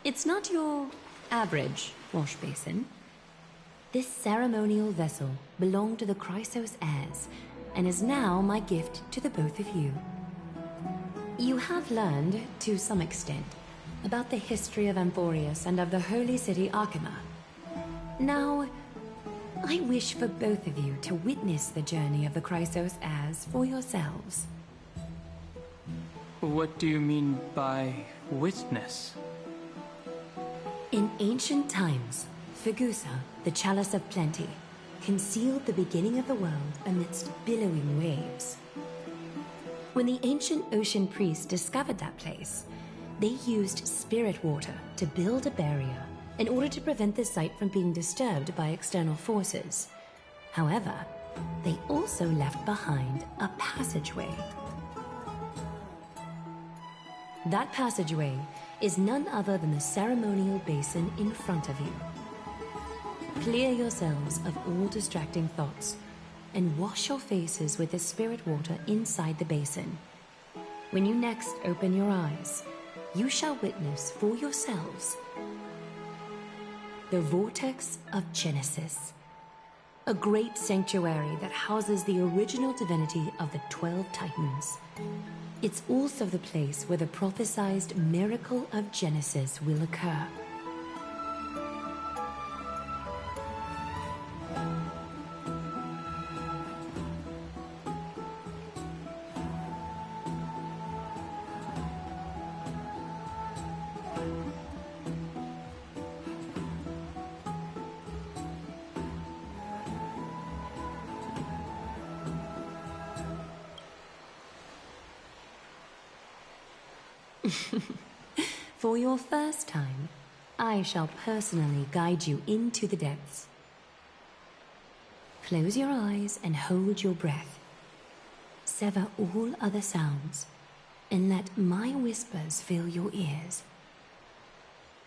It's not your average wash basin. This ceremonial vessel belonged to the Chrysos heirs, and is now my gift to the both of you. You have learned, to some extent, about the history of Amphorius and of the holy city Archima. Now, I wish for both of you to witness the journey of the Chrysos heirs for yourselves. What do you mean by witness? In ancient times, Fegusa, the Chalice of Plenty, concealed the beginning of the world amidst billowing waves. When the ancient ocean priests discovered that place, they used spirit water to build a barrier in order to prevent the site from being disturbed by external forces. However, they also left behind a passageway. That passageway is none other than the ceremonial basin in front of you. Clear yourselves of all distracting thoughts and wash your faces with the spirit water inside the basin. When you next open your eyes, you shall witness for yourselves the Vortex of Genesis, a great sanctuary that houses the original divinity of the 12 Titans. It's also the place where the prophesized miracle of Genesis will occur. For your first time, I shall personally guide you into the depths. Close your eyes and hold your breath. Sever all other sounds, and let my whispers fill your ears.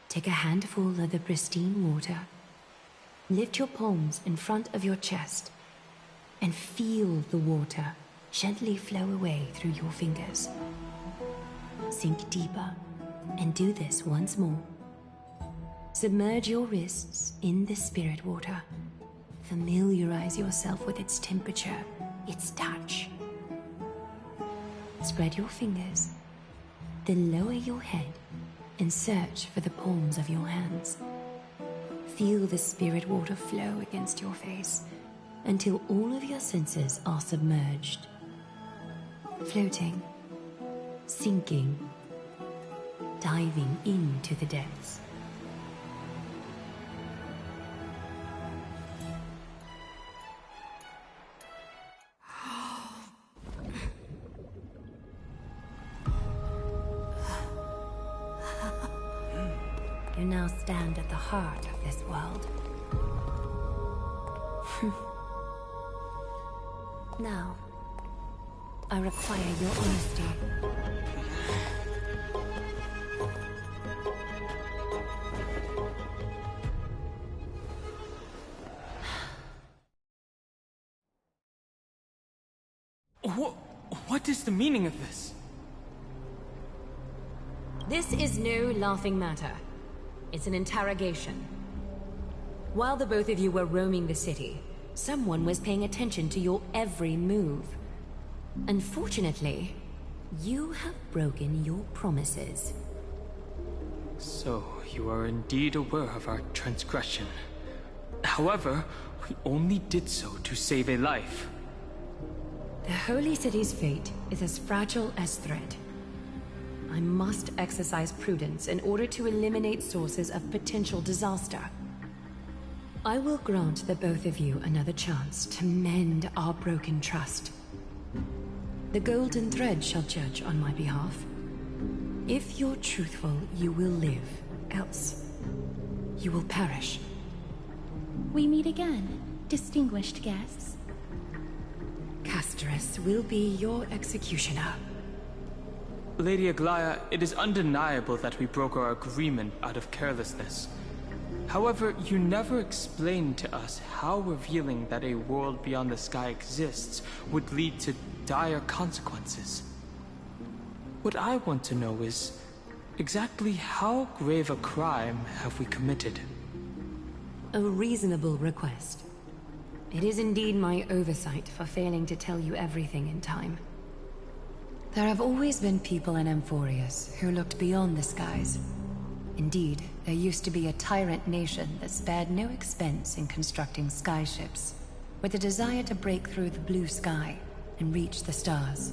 Take a handful of the pristine water. Lift your palms in front of your chest, and feel the water gently flow away through your fingers. Sink deeper, and do this once more. Submerge your wrists in the spirit water. Familiarize yourself with its temperature, its touch. Spread your fingers, then lower your head and search for the palms of your hands. Feel the spirit water flow against your face until all of your senses are submerged. Floating, sinking, diving into the depths. You now stand at the heart of this world. Now, I require your honesty. What is the meaning of this? This is no laughing matter. It's an interrogation. While the both of you were roaming the city, someone was paying attention to your every move. Unfortunately, you have broken your promises. So, you are indeed aware of our transgression. However, we only did so to save a life. The Holy City's fate is as fragile as thread. I must exercise prudence in order to eliminate sources of potential disaster. I will grant the both of you another chance to mend our broken trust. The golden thread shall judge on my behalf. If you're truthful, you will live. Else, you will perish. We meet again, distinguished guests. Casterus will be your executioner. Lady Aglaya, it is undeniable that we broke our agreement out of carelessness. However, you never explained to us how revealing that a world beyond the sky exists would lead to dire consequences. What I want to know is, exactly how grave a crime have we committed? A reasonable request. It is indeed my oversight for failing to tell you everything in time. There have always been people in Amphorius who looked beyond the skies. Indeed, there used to be a tyrant nation that spared no expense in constructing skyships, with a desire to break through the blue sky and reach the stars.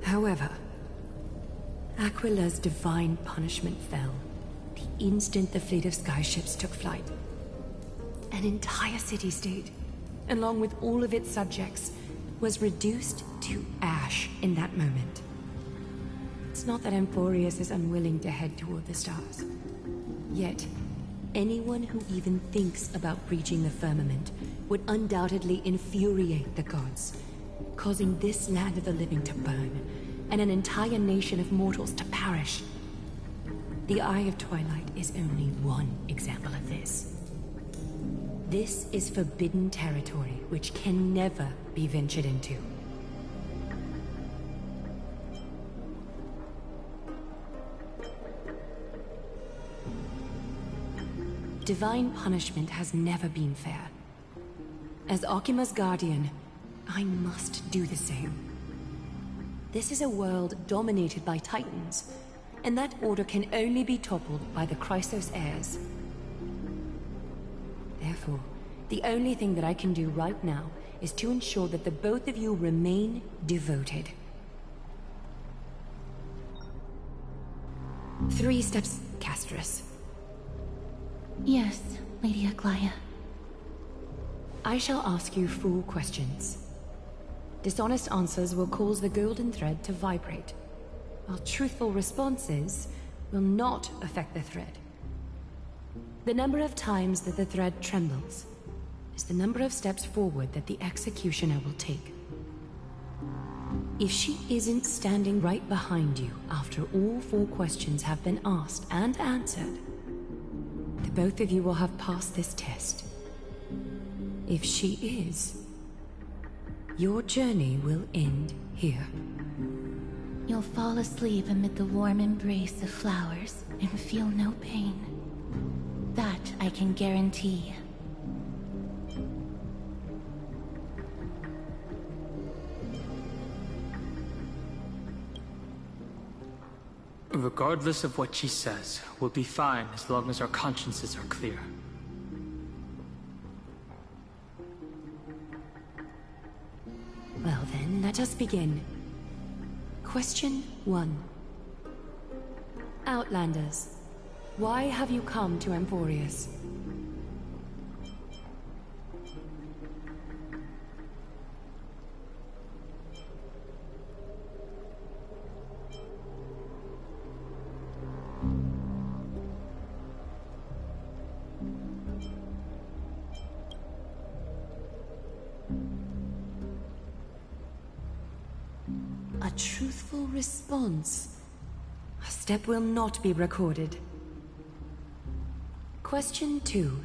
However, Aquila's divine punishment fell the instant the fleet of skyships took flight. An entire city-state, along with all of its subjects, was reduced to ash in that moment. It's not that Amphorius is unwilling to head toward the stars. Yet, anyone who even thinks about breaching the firmament would undoubtedly infuriate the gods, causing this land of the living to burn, and an entire nation of mortals to perish. The Eye of Twilight is only one example of this. This is forbidden territory which can never be ventured into. Divine punishment has never been fair. As Okima's guardian, I must do the same. This is a world dominated by Titans, and that order can only be toppled by the Chrysos heirs. Therefore, the only thing that I can do right now is to ensure that the both of you remain devoted. 3 steps, Castris. Yes, Lady Aglaya. I shall ask you 4 questions. Dishonest answers will cause the golden thread to vibrate, while truthful responses will not affect the thread. The number of times that the thread trembles is the number of steps forward that the executioner will take. If she isn't standing right behind you after all 4 questions have been asked and answered, the both of you will have passed this test. If she is, your journey will end here. You'll fall asleep amid the warm embrace of flowers and feel no pain. That I can guarantee. Regardless of what she says, we'll be fine as long as our consciences are clear. Well then, let us begin. Question 1. Outlanders, why have you come to Emporius? A truthful response. A step will not be recorded. Question 2.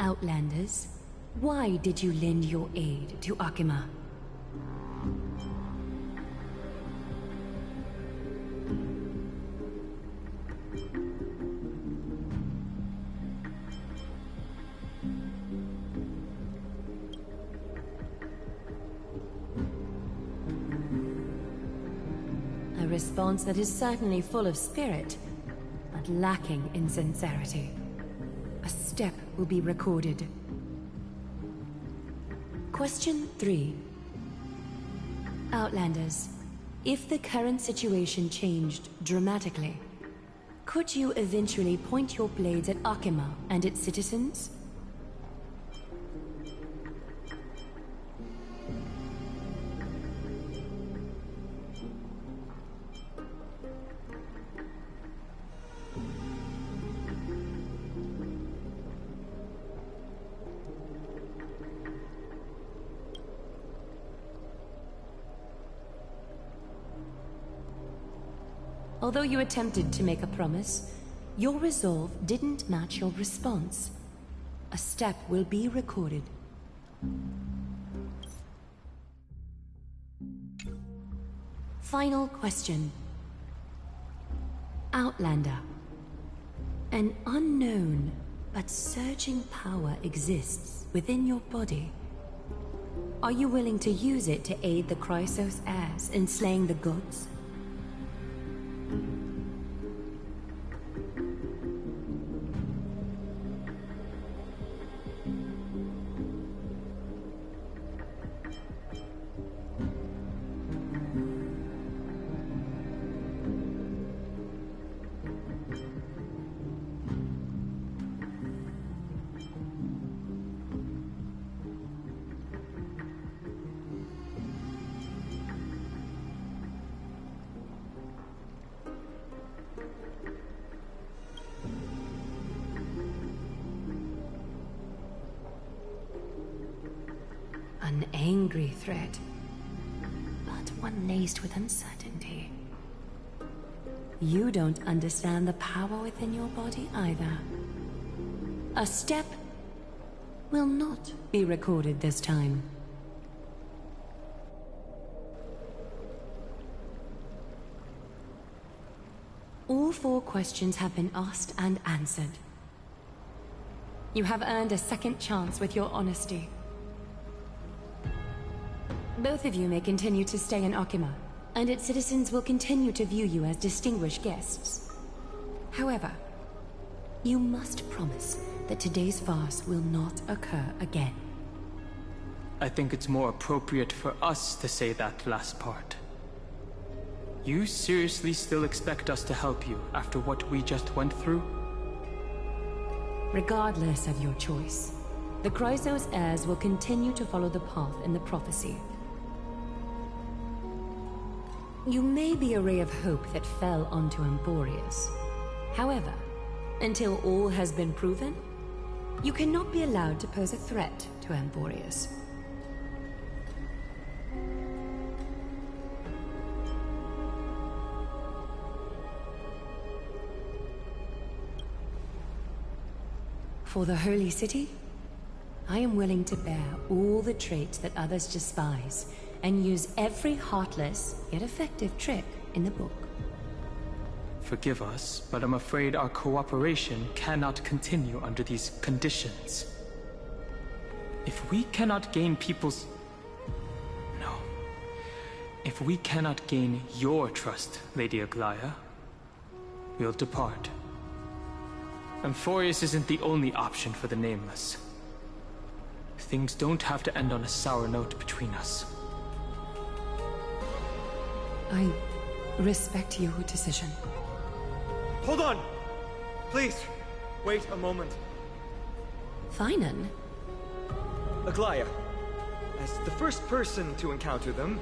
Outlanders, why did you lend your aid to Akima? A response that is certainly full of spirit, but lacking in sincerity. A step will be recorded. Question 3. Outlanders, if the current situation changed dramatically, could you eventually point your blades at Akima and its citizens? Although you attempted to make a promise, your resolve didn't match your response. A step will be recorded. Final question. Outlander. An unknown but surging power exists within your body. Are you willing to use it to aid the Chrysos heirs in slaying the gods? An angry threat, but one laced with uncertainty. You don't understand the power within your body either. A step will not be recorded this time. All 4 questions have been asked and answered. You have earned a second chance with your honesty. Both of you may continue to stay in Okima, and its citizens will continue to view you as distinguished guests. However, you must promise that today's farce will not occur again. I think it's more appropriate for us to say that last part. You seriously still expect us to help you after what we just went through? Regardless of your choice, the Chrysos heirs will continue to follow the path in the prophecy. You may be a ray of hope that fell onto Amborius. However, until all has been proven, you cannot be allowed to pose a threat to Amborius. For the Holy City, I am willing to bear all the traits that others despise and use every heartless yet effective trick in the book. Forgive us, but I'm afraid our cooperation cannot continue under these conditions. If we cannot gain people's... No. If we cannot gain your trust, Lady Aglaya, we'll depart. Amphorius isn't the only option for the Nameless. Things don't have to end on a sour note between us. I respect your decision. Hold on! Please, wait a moment. Finan? Aglaya, as the first person to encounter them,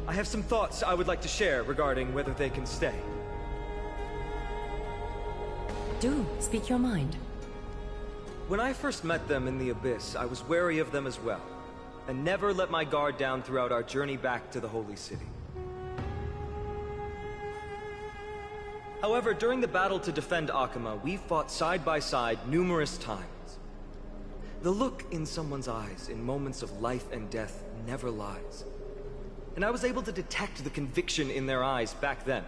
I have some thoughts I would like to share regarding whether they can stay. Do speak your mind. When I first met them in the Abyss, I was wary of them as well, and never let my guard down throughout our journey back to the Holy City. However, during the battle to defend Akama, we fought side by side numerous times. The look in someone's eyes in moments of life and death never lies. And I was able to detect the conviction in their eyes back then.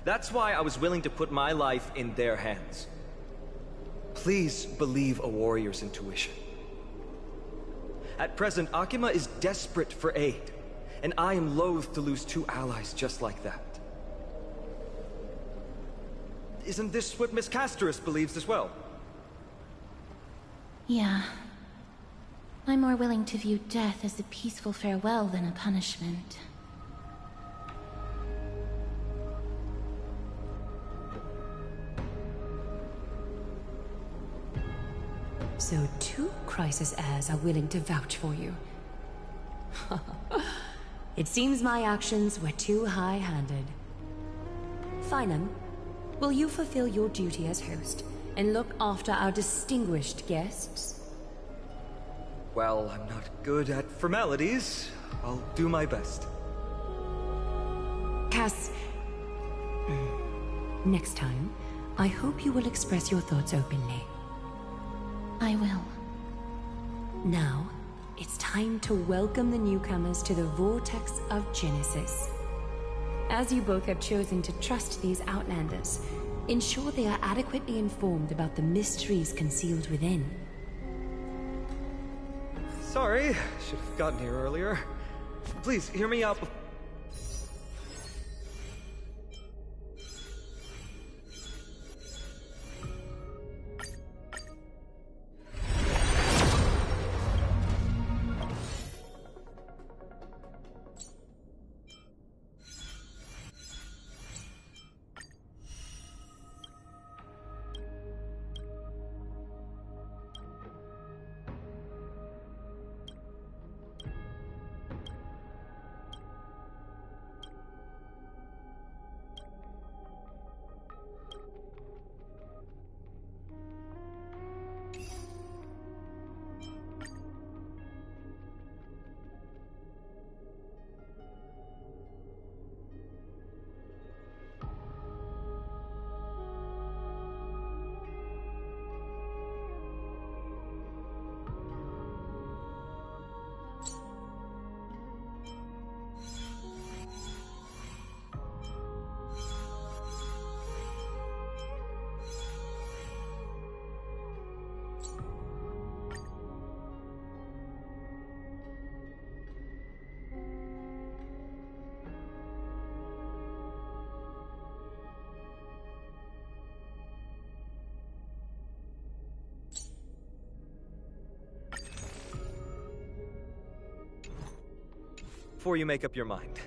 That's why I was willing to put my life in their hands. Please believe a warrior's intuition. At present, Akima is desperate for aid, and I am loath to lose two allies just like that. Isn't this what Miss Casterus believes as well? Yeah. I'm more willing to view death as a peaceful farewell than a punishment. So 2 Chrysos heirs are willing to vouch for you. It seems my actions were too high-handed. Finan, will you fulfill your duty as host and look after our distinguished guests? Well, I'm not good at formalities. I'll do my best. Cass... Next time, I hope you will express your thoughts openly. I will. Now, it's time to welcome the newcomers to the Vortex of Genesis. As you both have chosen to trust these Outlanders, ensure they are adequately informed about the mysteries concealed within. Sorry, should have gotten here earlier. Please, hear me out. before you make up your mind.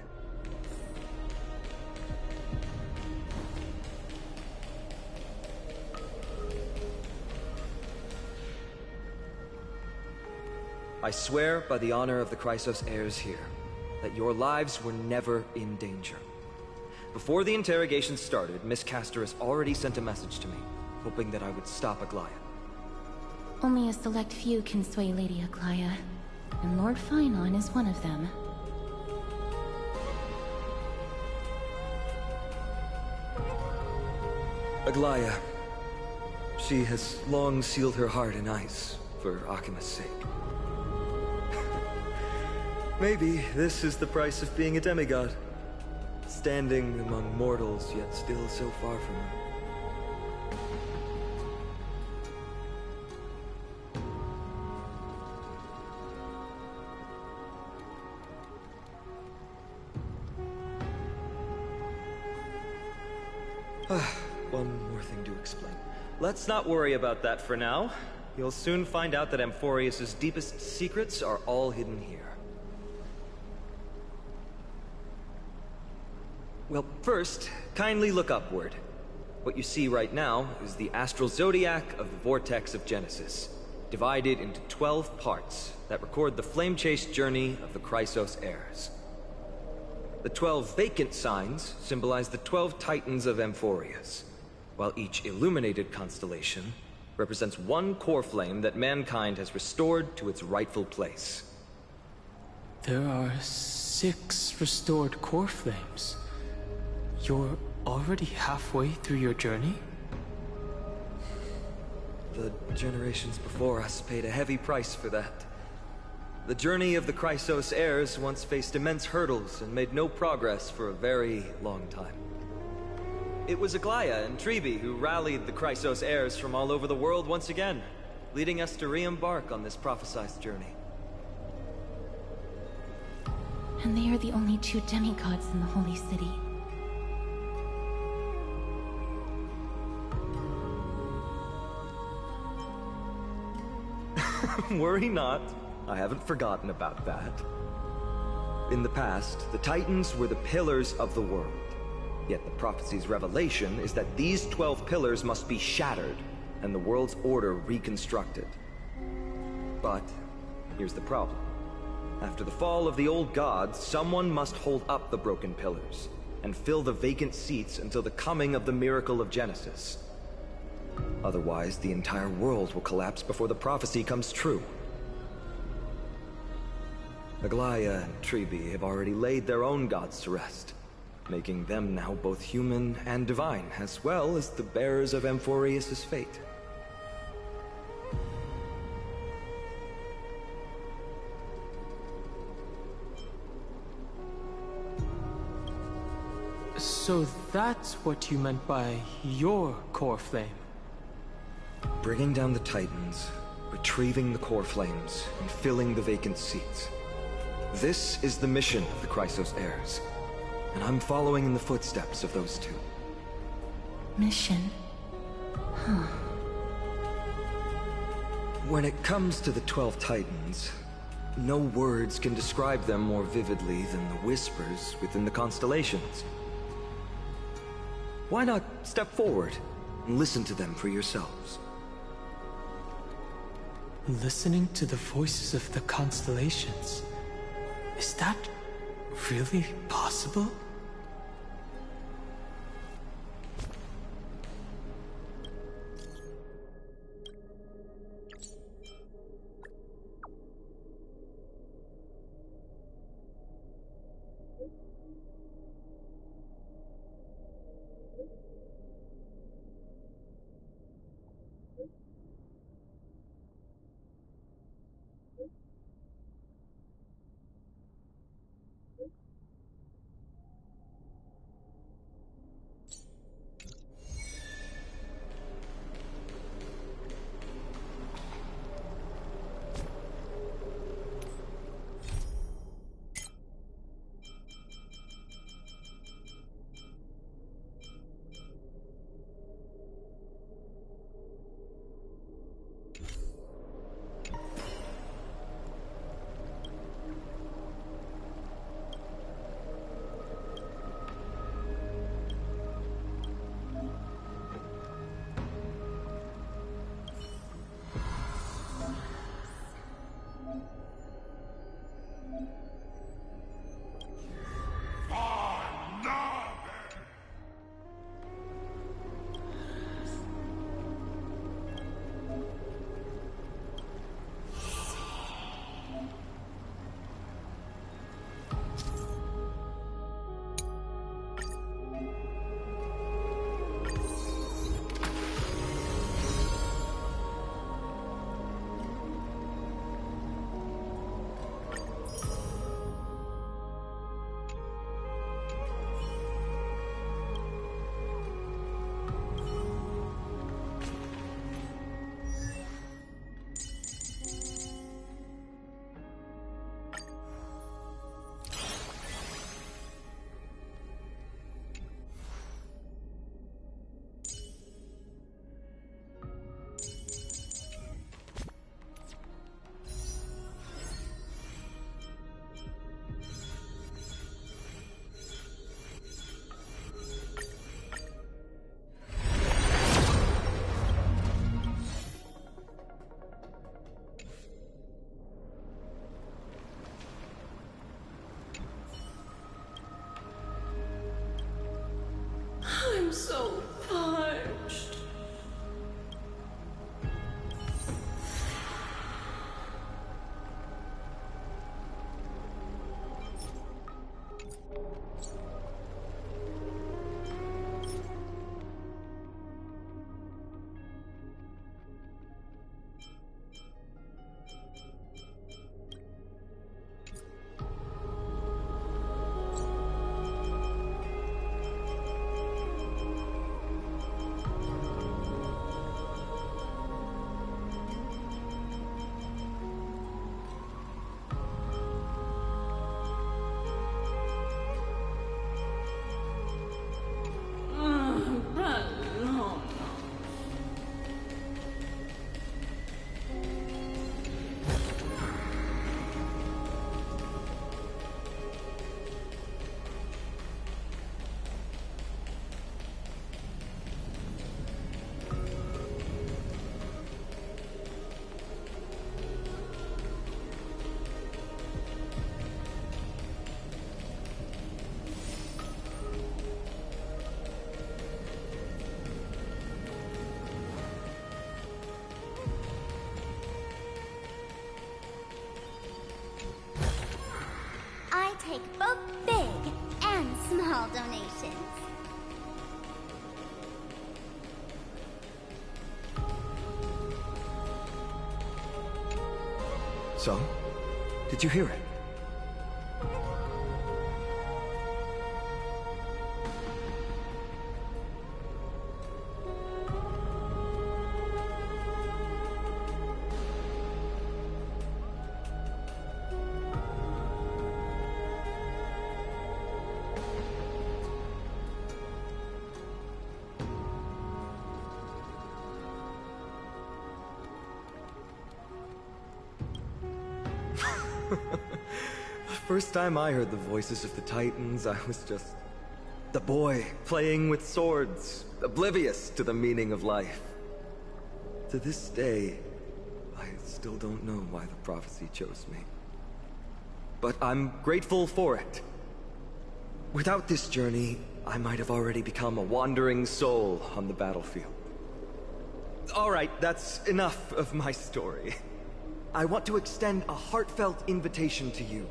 I swear by the honor of the Chrysos heirs here, that your lives were never in danger. Before the interrogation started, Miss Castor has already sent a message to me, hoping that I would stop Aglaya. Only a select few can sway Lady Aglaya, and Lord Finon is one of them. Aglaya. She has long sealed her heart in ice, for Akima's sake. Maybe this is the price of being a demigod. Standing among mortals, yet still so far from them. One more thing to explain. Let's not worry about that for now. You'll soon find out that Amphorius' deepest secrets are all hidden here. Well, first, kindly look upward. What you see right now is the astral zodiac of the Vortex of Genesis, divided into 12 parts that record the flame-chased journey of the Chrysos heirs. The 12 vacant signs symbolize the 12 titans of Amphorius, while each illuminated constellation represents one core flame that mankind has restored to its rightful place. There are 6 restored core flames. You're already halfway through your journey? The generations before us paid a heavy price for that. The journey of the Chrysos heirs once faced immense hurdles and made no progress for a very long time. It was Aglaya and Tribi who rallied the Chrysos heirs from all over the world once again, leading us to re-embark on this prophesized journey. And they are the only 2 demigods in the Holy City. Worry not. I haven't forgotten about that. In the past, the Titans were the pillars of the world. Yet the prophecy's revelation is that these 12 pillars must be shattered, and the world's order reconstructed. But here's the problem. After the fall of the old gods, someone must hold up the broken pillars, and fill the vacant seats until the coming of the miracle of Genesis. Otherwise, the entire world will collapse before the prophecy comes true. Aglaya and Tribi have already laid their own gods to rest, making them now both human and divine, as well as the bearers of Amphorius' fate. So that's what you meant by your core flame? Bringing down the Titans, retrieving the core flames, and filling the vacant seats. This is the mission of the Chrysos heirs, and I'm following in the footsteps of those 2. Mission? Huh. When it comes to the 12 Titans, no words can describe them more vividly than the whispers within the constellations. Why not step forward and listen to them for yourselves? Listening to the voices of the constellations. Is that really possible? I'm so parched. I take both big and small donations. So, did you hear it? The first time I heard the voices of the Titans, I was just the boy playing with swords, oblivious to the meaning of life. To this day, I still don't know why the prophecy chose me. But I'm grateful for it. Without this journey, I might have already become a wandering soul on the battlefield. All right, that's enough of my story. I want to extend a heartfelt invitation to you.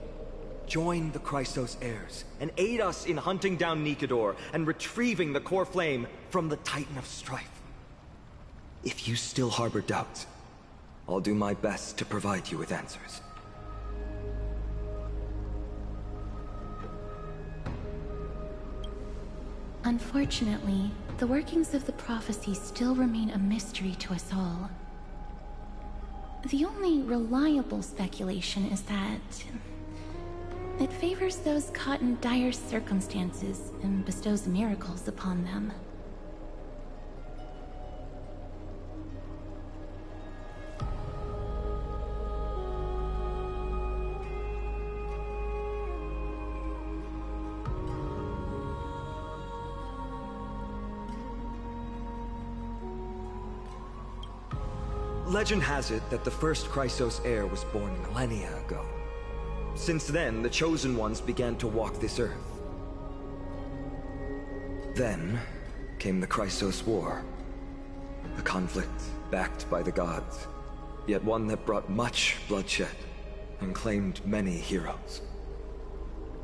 Join the Chrysos heirs, and aid us in hunting down Nikedor and retrieving the core flame from the Titan of Strife. If you still harbor doubts, I'll do my best to provide you with answers. Unfortunately, the workings of the prophecy still remain a mystery to us all. The only reliable speculation is that it favors those caught in dire circumstances and bestows miracles upon them. Legend has it that the first Chrysos heir was born millennia ago. Since then, the Chosen Ones began to walk this earth. Then came the Chrysos War. A conflict backed by the gods, yet one that brought much bloodshed and claimed many heroes.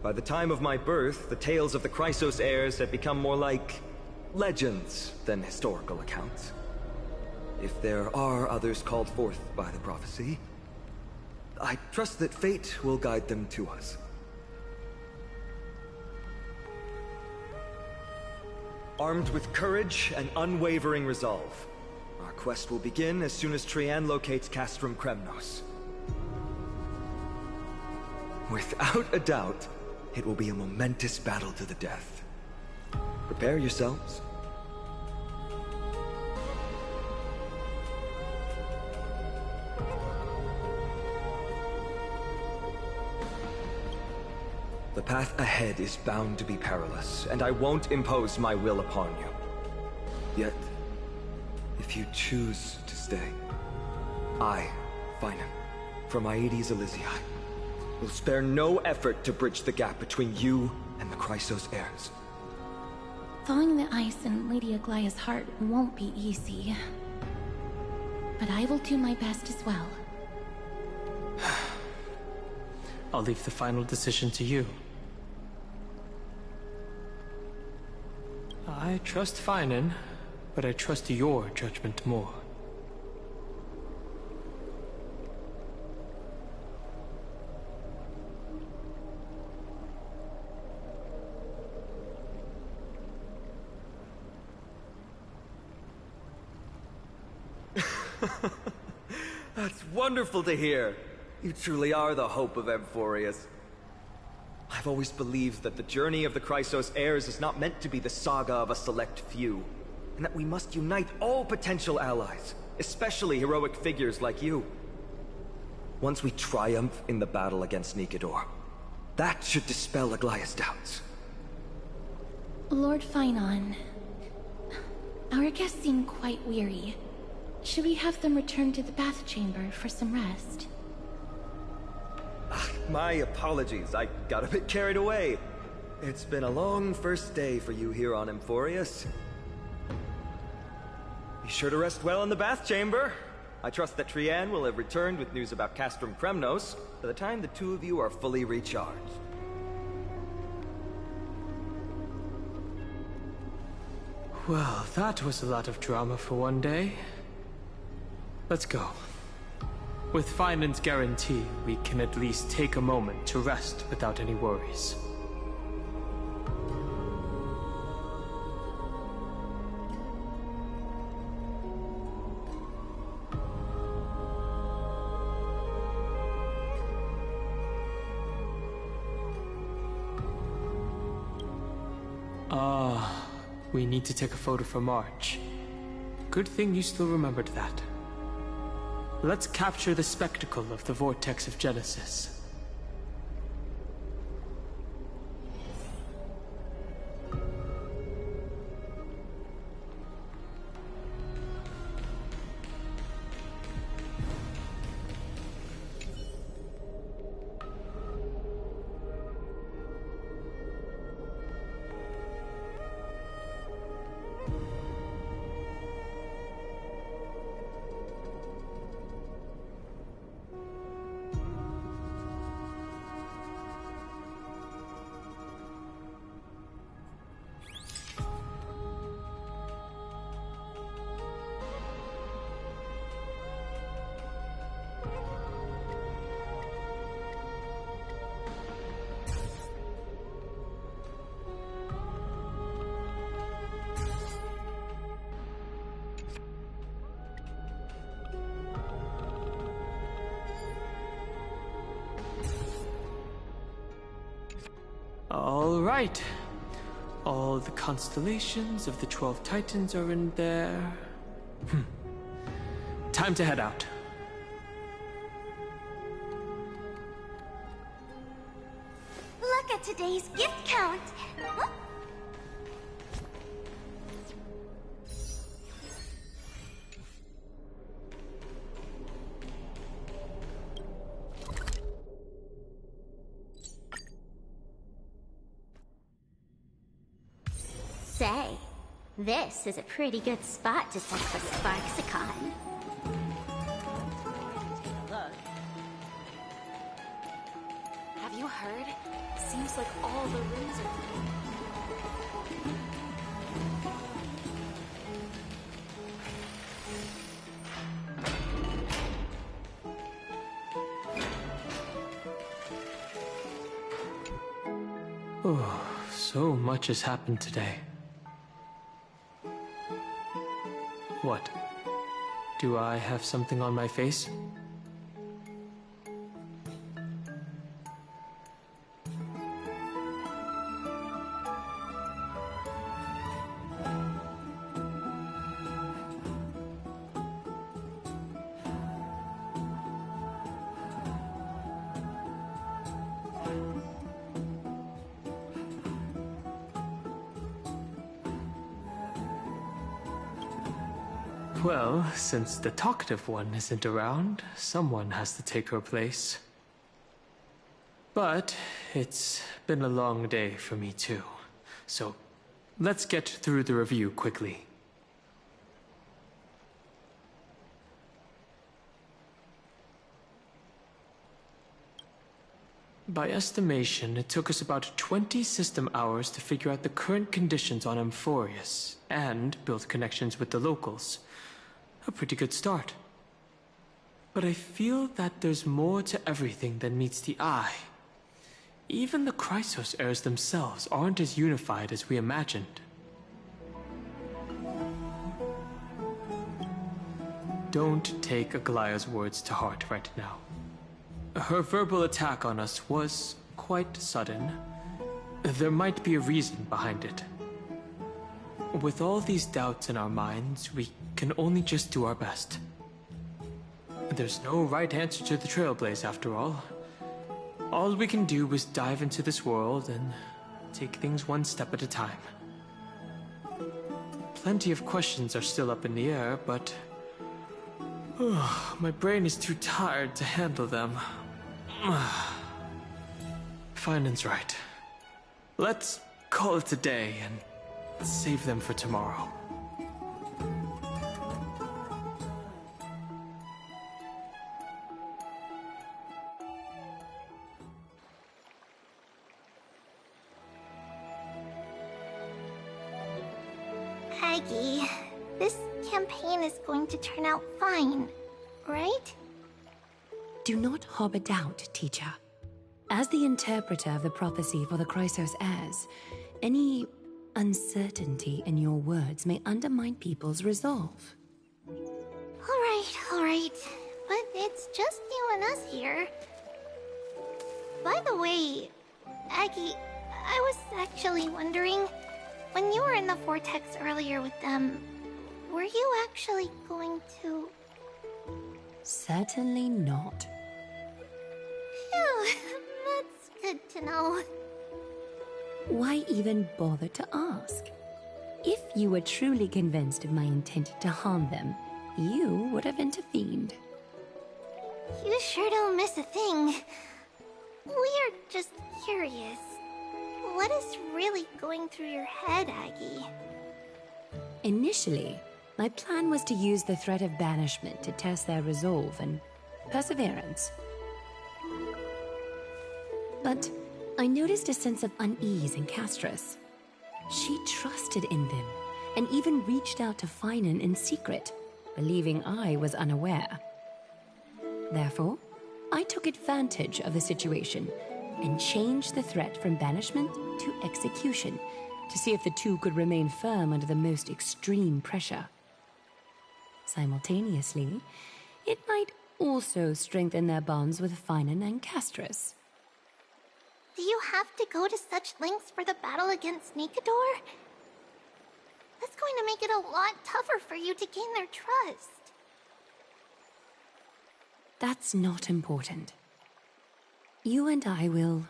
By the time of my birth, the tales of the Chrysos heirs had become more like legends than historical accounts. If there are others called forth by the prophecy, I trust that fate will guide them to us. Armed with courage and unwavering resolve, our quest will begin as soon as Trian locates Castrum Kremnos. Without a doubt, it will be a momentous battle to the death. Prepare yourselves. The path ahead is bound to be perilous, and I won't impose my will upon you. Yet, if you choose to stay, I, Finan, from Aedes Elysiae, will spare no effort to bridge the gap between you and the Chrysos heirs. Thawing the ice in Lady Aglaya's heart won't be easy. But I will do my best as well. I'll leave the final decision to you. I trust Feinen, but I trust your judgment more. That's wonderful to hear. You truly are the hope of Amphorius. I've always believed that the journey of the Chrysos heirs is not meant to be the saga of a select few, and that we must unite all potential allies, especially heroic figures like you. Once we triumph in the battle against Nikedor, that should dispel Aglaya's doubts. Lord Feinon, our guests seem quite weary. Should we have them return to the bath chamber for some rest? My apologies, I got a bit carried away. It's been a long first day for you here on Amphorius. Be sure to rest well in the bath chamber. I trust that Trianne will have returned with news about Castrum Kremnos by the time the two of you are fully recharged. Well, that was a lot of drama for one day. Let's go. With Feinen's guarantee, we can at least take a moment to rest without any worries. We need to take a photo for March. Good thing you still remembered that. Let's capture the spectacle of the Vortex of Genesis. All right. All the constellations of the 12 Titans are in there. Time to head out. Look at today's gift count! Huh? Say, this is a pretty good spot to set up a Sparksicon. Look. Have you heard? Seems like all the rooms are full. Oh, so much has happened today. What? Do I have something on my face? Well, since the talkative one isn't around, someone has to take her place. But it's been a long day for me too, so let's get through the review quickly. By estimation, it took us about 20 system hours to figure out the current conditions on Amphorius and build connections with the locals. A pretty good start. But I feel that there's more to everything than meets the eye. Even the Chrysos heirs themselves aren't as unified as we imagined. Don't take Aglaya's words to heart right now. Her verbal attack on us was quite sudden. There might be a reason behind it. With all these doubts in our minds, we can only just do our best. There's no right answer to the Trailblaze, after all. All we can do is dive into this world and take things one step at a time. Plenty of questions are still up in the air, but my brain is too tired to handle them. Finan's right. Let's call it a day and save them for tomorrow. Aggie, this campaign is going to turn out fine, right? Do not harbor doubt, teacher. As the interpreter of the prophecy for the Chrysos heirs, any uncertainty in your words may undermine people's resolve. All right. But it's just you and us here. By the way, Aggie, I was actually wondering, when you were in the vortex earlier with them, were you actually going to... Certainly not. Phew, that's good to know. Why even bother to ask? If you were truly convinced of my intent to harm them, you would have intervened. You sure don't miss a thing. We're just curious. What is really going through your head, Aggie? Initially, my plan was to use the threat of banishment to test their resolve and perseverance. But I noticed a sense of unease in Castris. She trusted in them, and even reached out to Finan in secret, believing I was unaware. Therefore, I took advantage of the situation and changed the threat from banishment to execution to see if the two could remain firm under the most extreme pressure. Simultaneously, it might also strengthen their bonds with Finan and Castris. Do you have to go to such lengths for the battle against Nikador? That's going to make it a lot tougher for you to gain their trust. That's not important. You and I will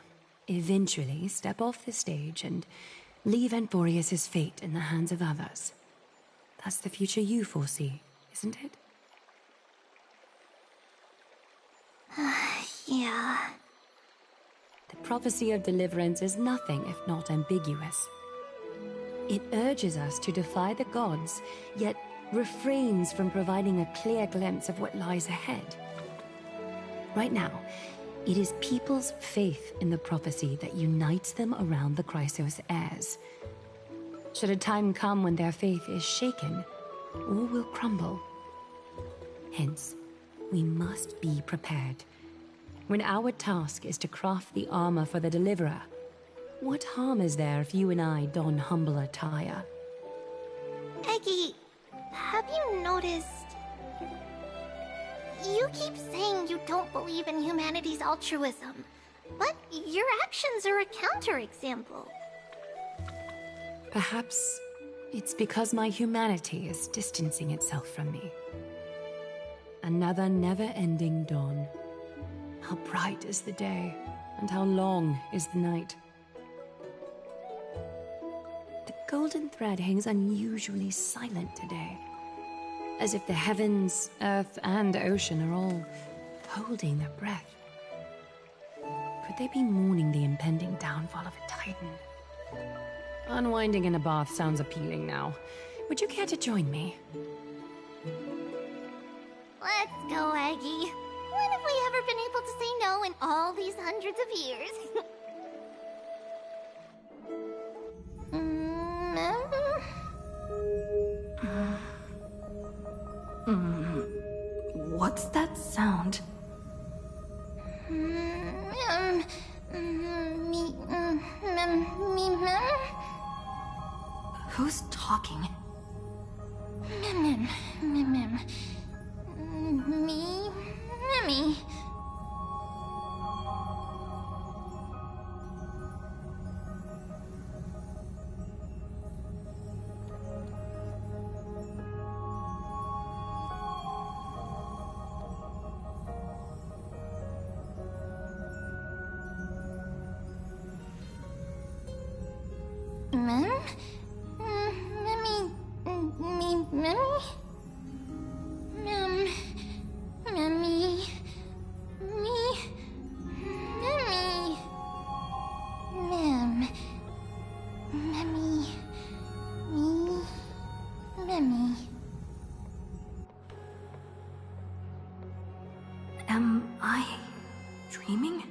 eventually step off the stage and leave Amphorius' fate in the hands of others. That's the future you foresee, isn't it? Yeah. The prophecy of deliverance is nothing if not ambiguous. It urges us to defy the gods, yet refrains from providing a clear glimpse of what lies ahead. Right now, it is people's faith in the prophecy that unites them around the Chrysos heirs. Should a time come when their faith is shaken, all will crumble. Hence, we must be prepared. When our task is to craft the armor for the Deliverer, what harm is there if you and I don humble attire? Eggie, have you noticed... You keep saying you don't believe in humanity's altruism, but your actions are a counterexample. Perhaps it's because my humanity is distancing itself from me. Another never-ending dawn. How bright is the day, and how long is the night. The golden thread hangs unusually silent today, as if the heavens, earth, and ocean are all holding their breath. Could they be mourning the impending downfall of a titan? Unwinding in a bath sounds appealing now. Would you care to join me? Let's go, Aggie. When have we ever been able to say no in all these hundreds of years? What's that sound? Who's talking? Me. Am I dreaming?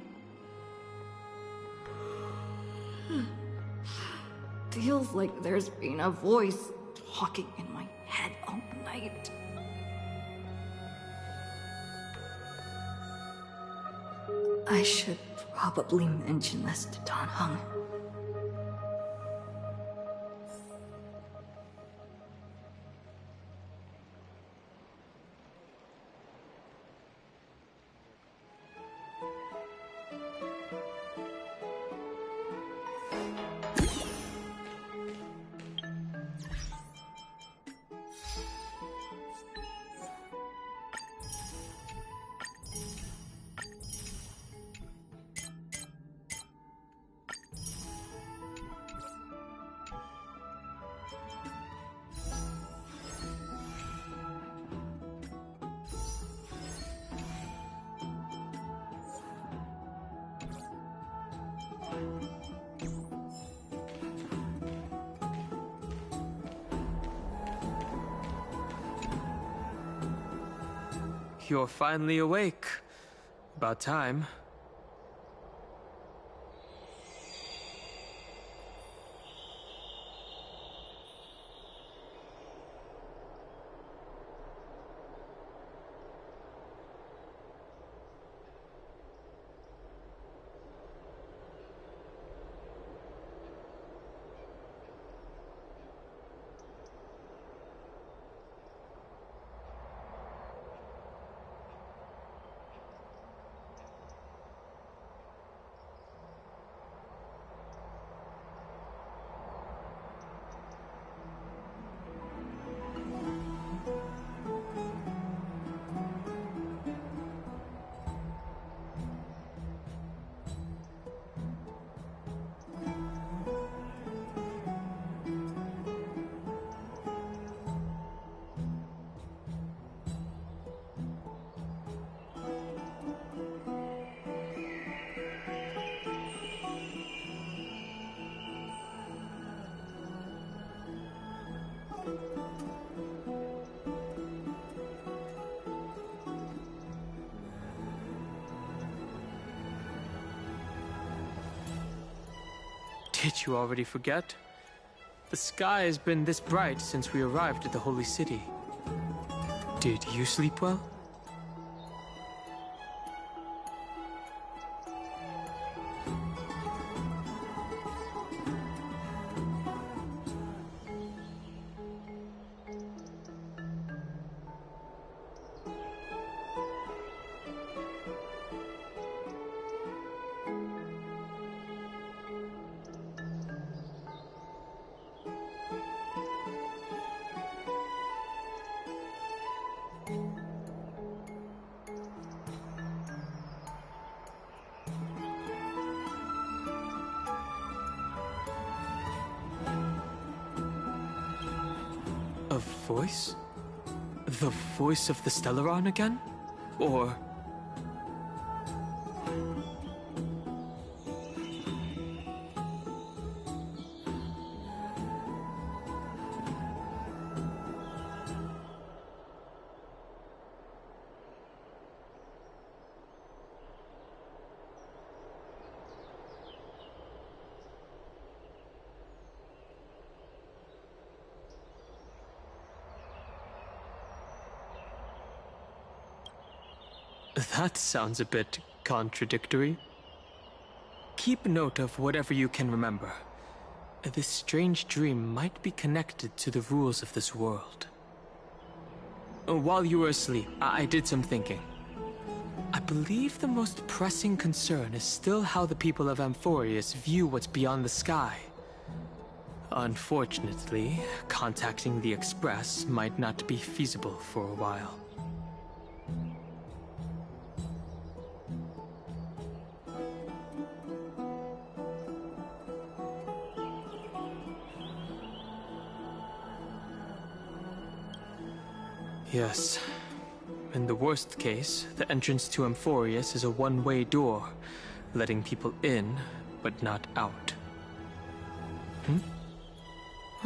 Feels like there's been a voice talking in my head all night. I should probably mention this to Dan Heng. You're finally awake. About time. Did you already forget? The sky has been this bright since we arrived at the Holy City. Did you sleep well? A voice? The voice of the Stellaron again? Or... That sounds a bit contradictory. Keep note of whatever you can remember. This strange dream might be connected to the rules of this world. While you were asleep, I did some thinking. I believe the most pressing concern is still how the people of Amphorius view what's beyond the sky. Unfortunately, contacting the Express might not be feasible for a while. Yes. In the worst case, the entrance to Amphorius is a one-way door, letting people in, but not out.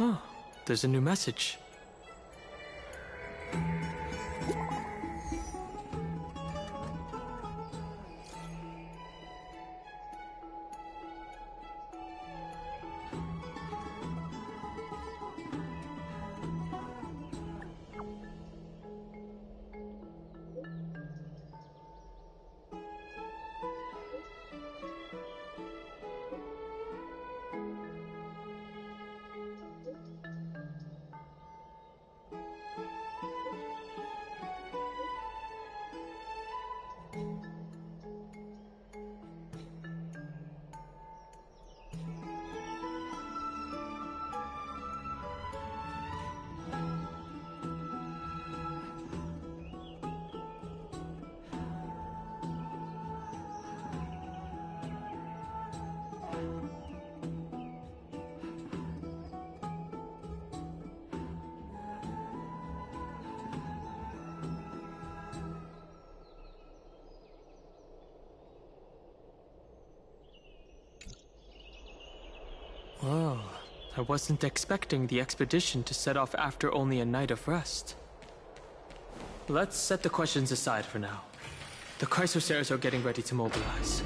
Oh, there's a new message. Well, I wasn't expecting the expedition to set off after only a night of rest. Let's set the questions aside for now. The Chrysosaurs are getting ready to mobilize.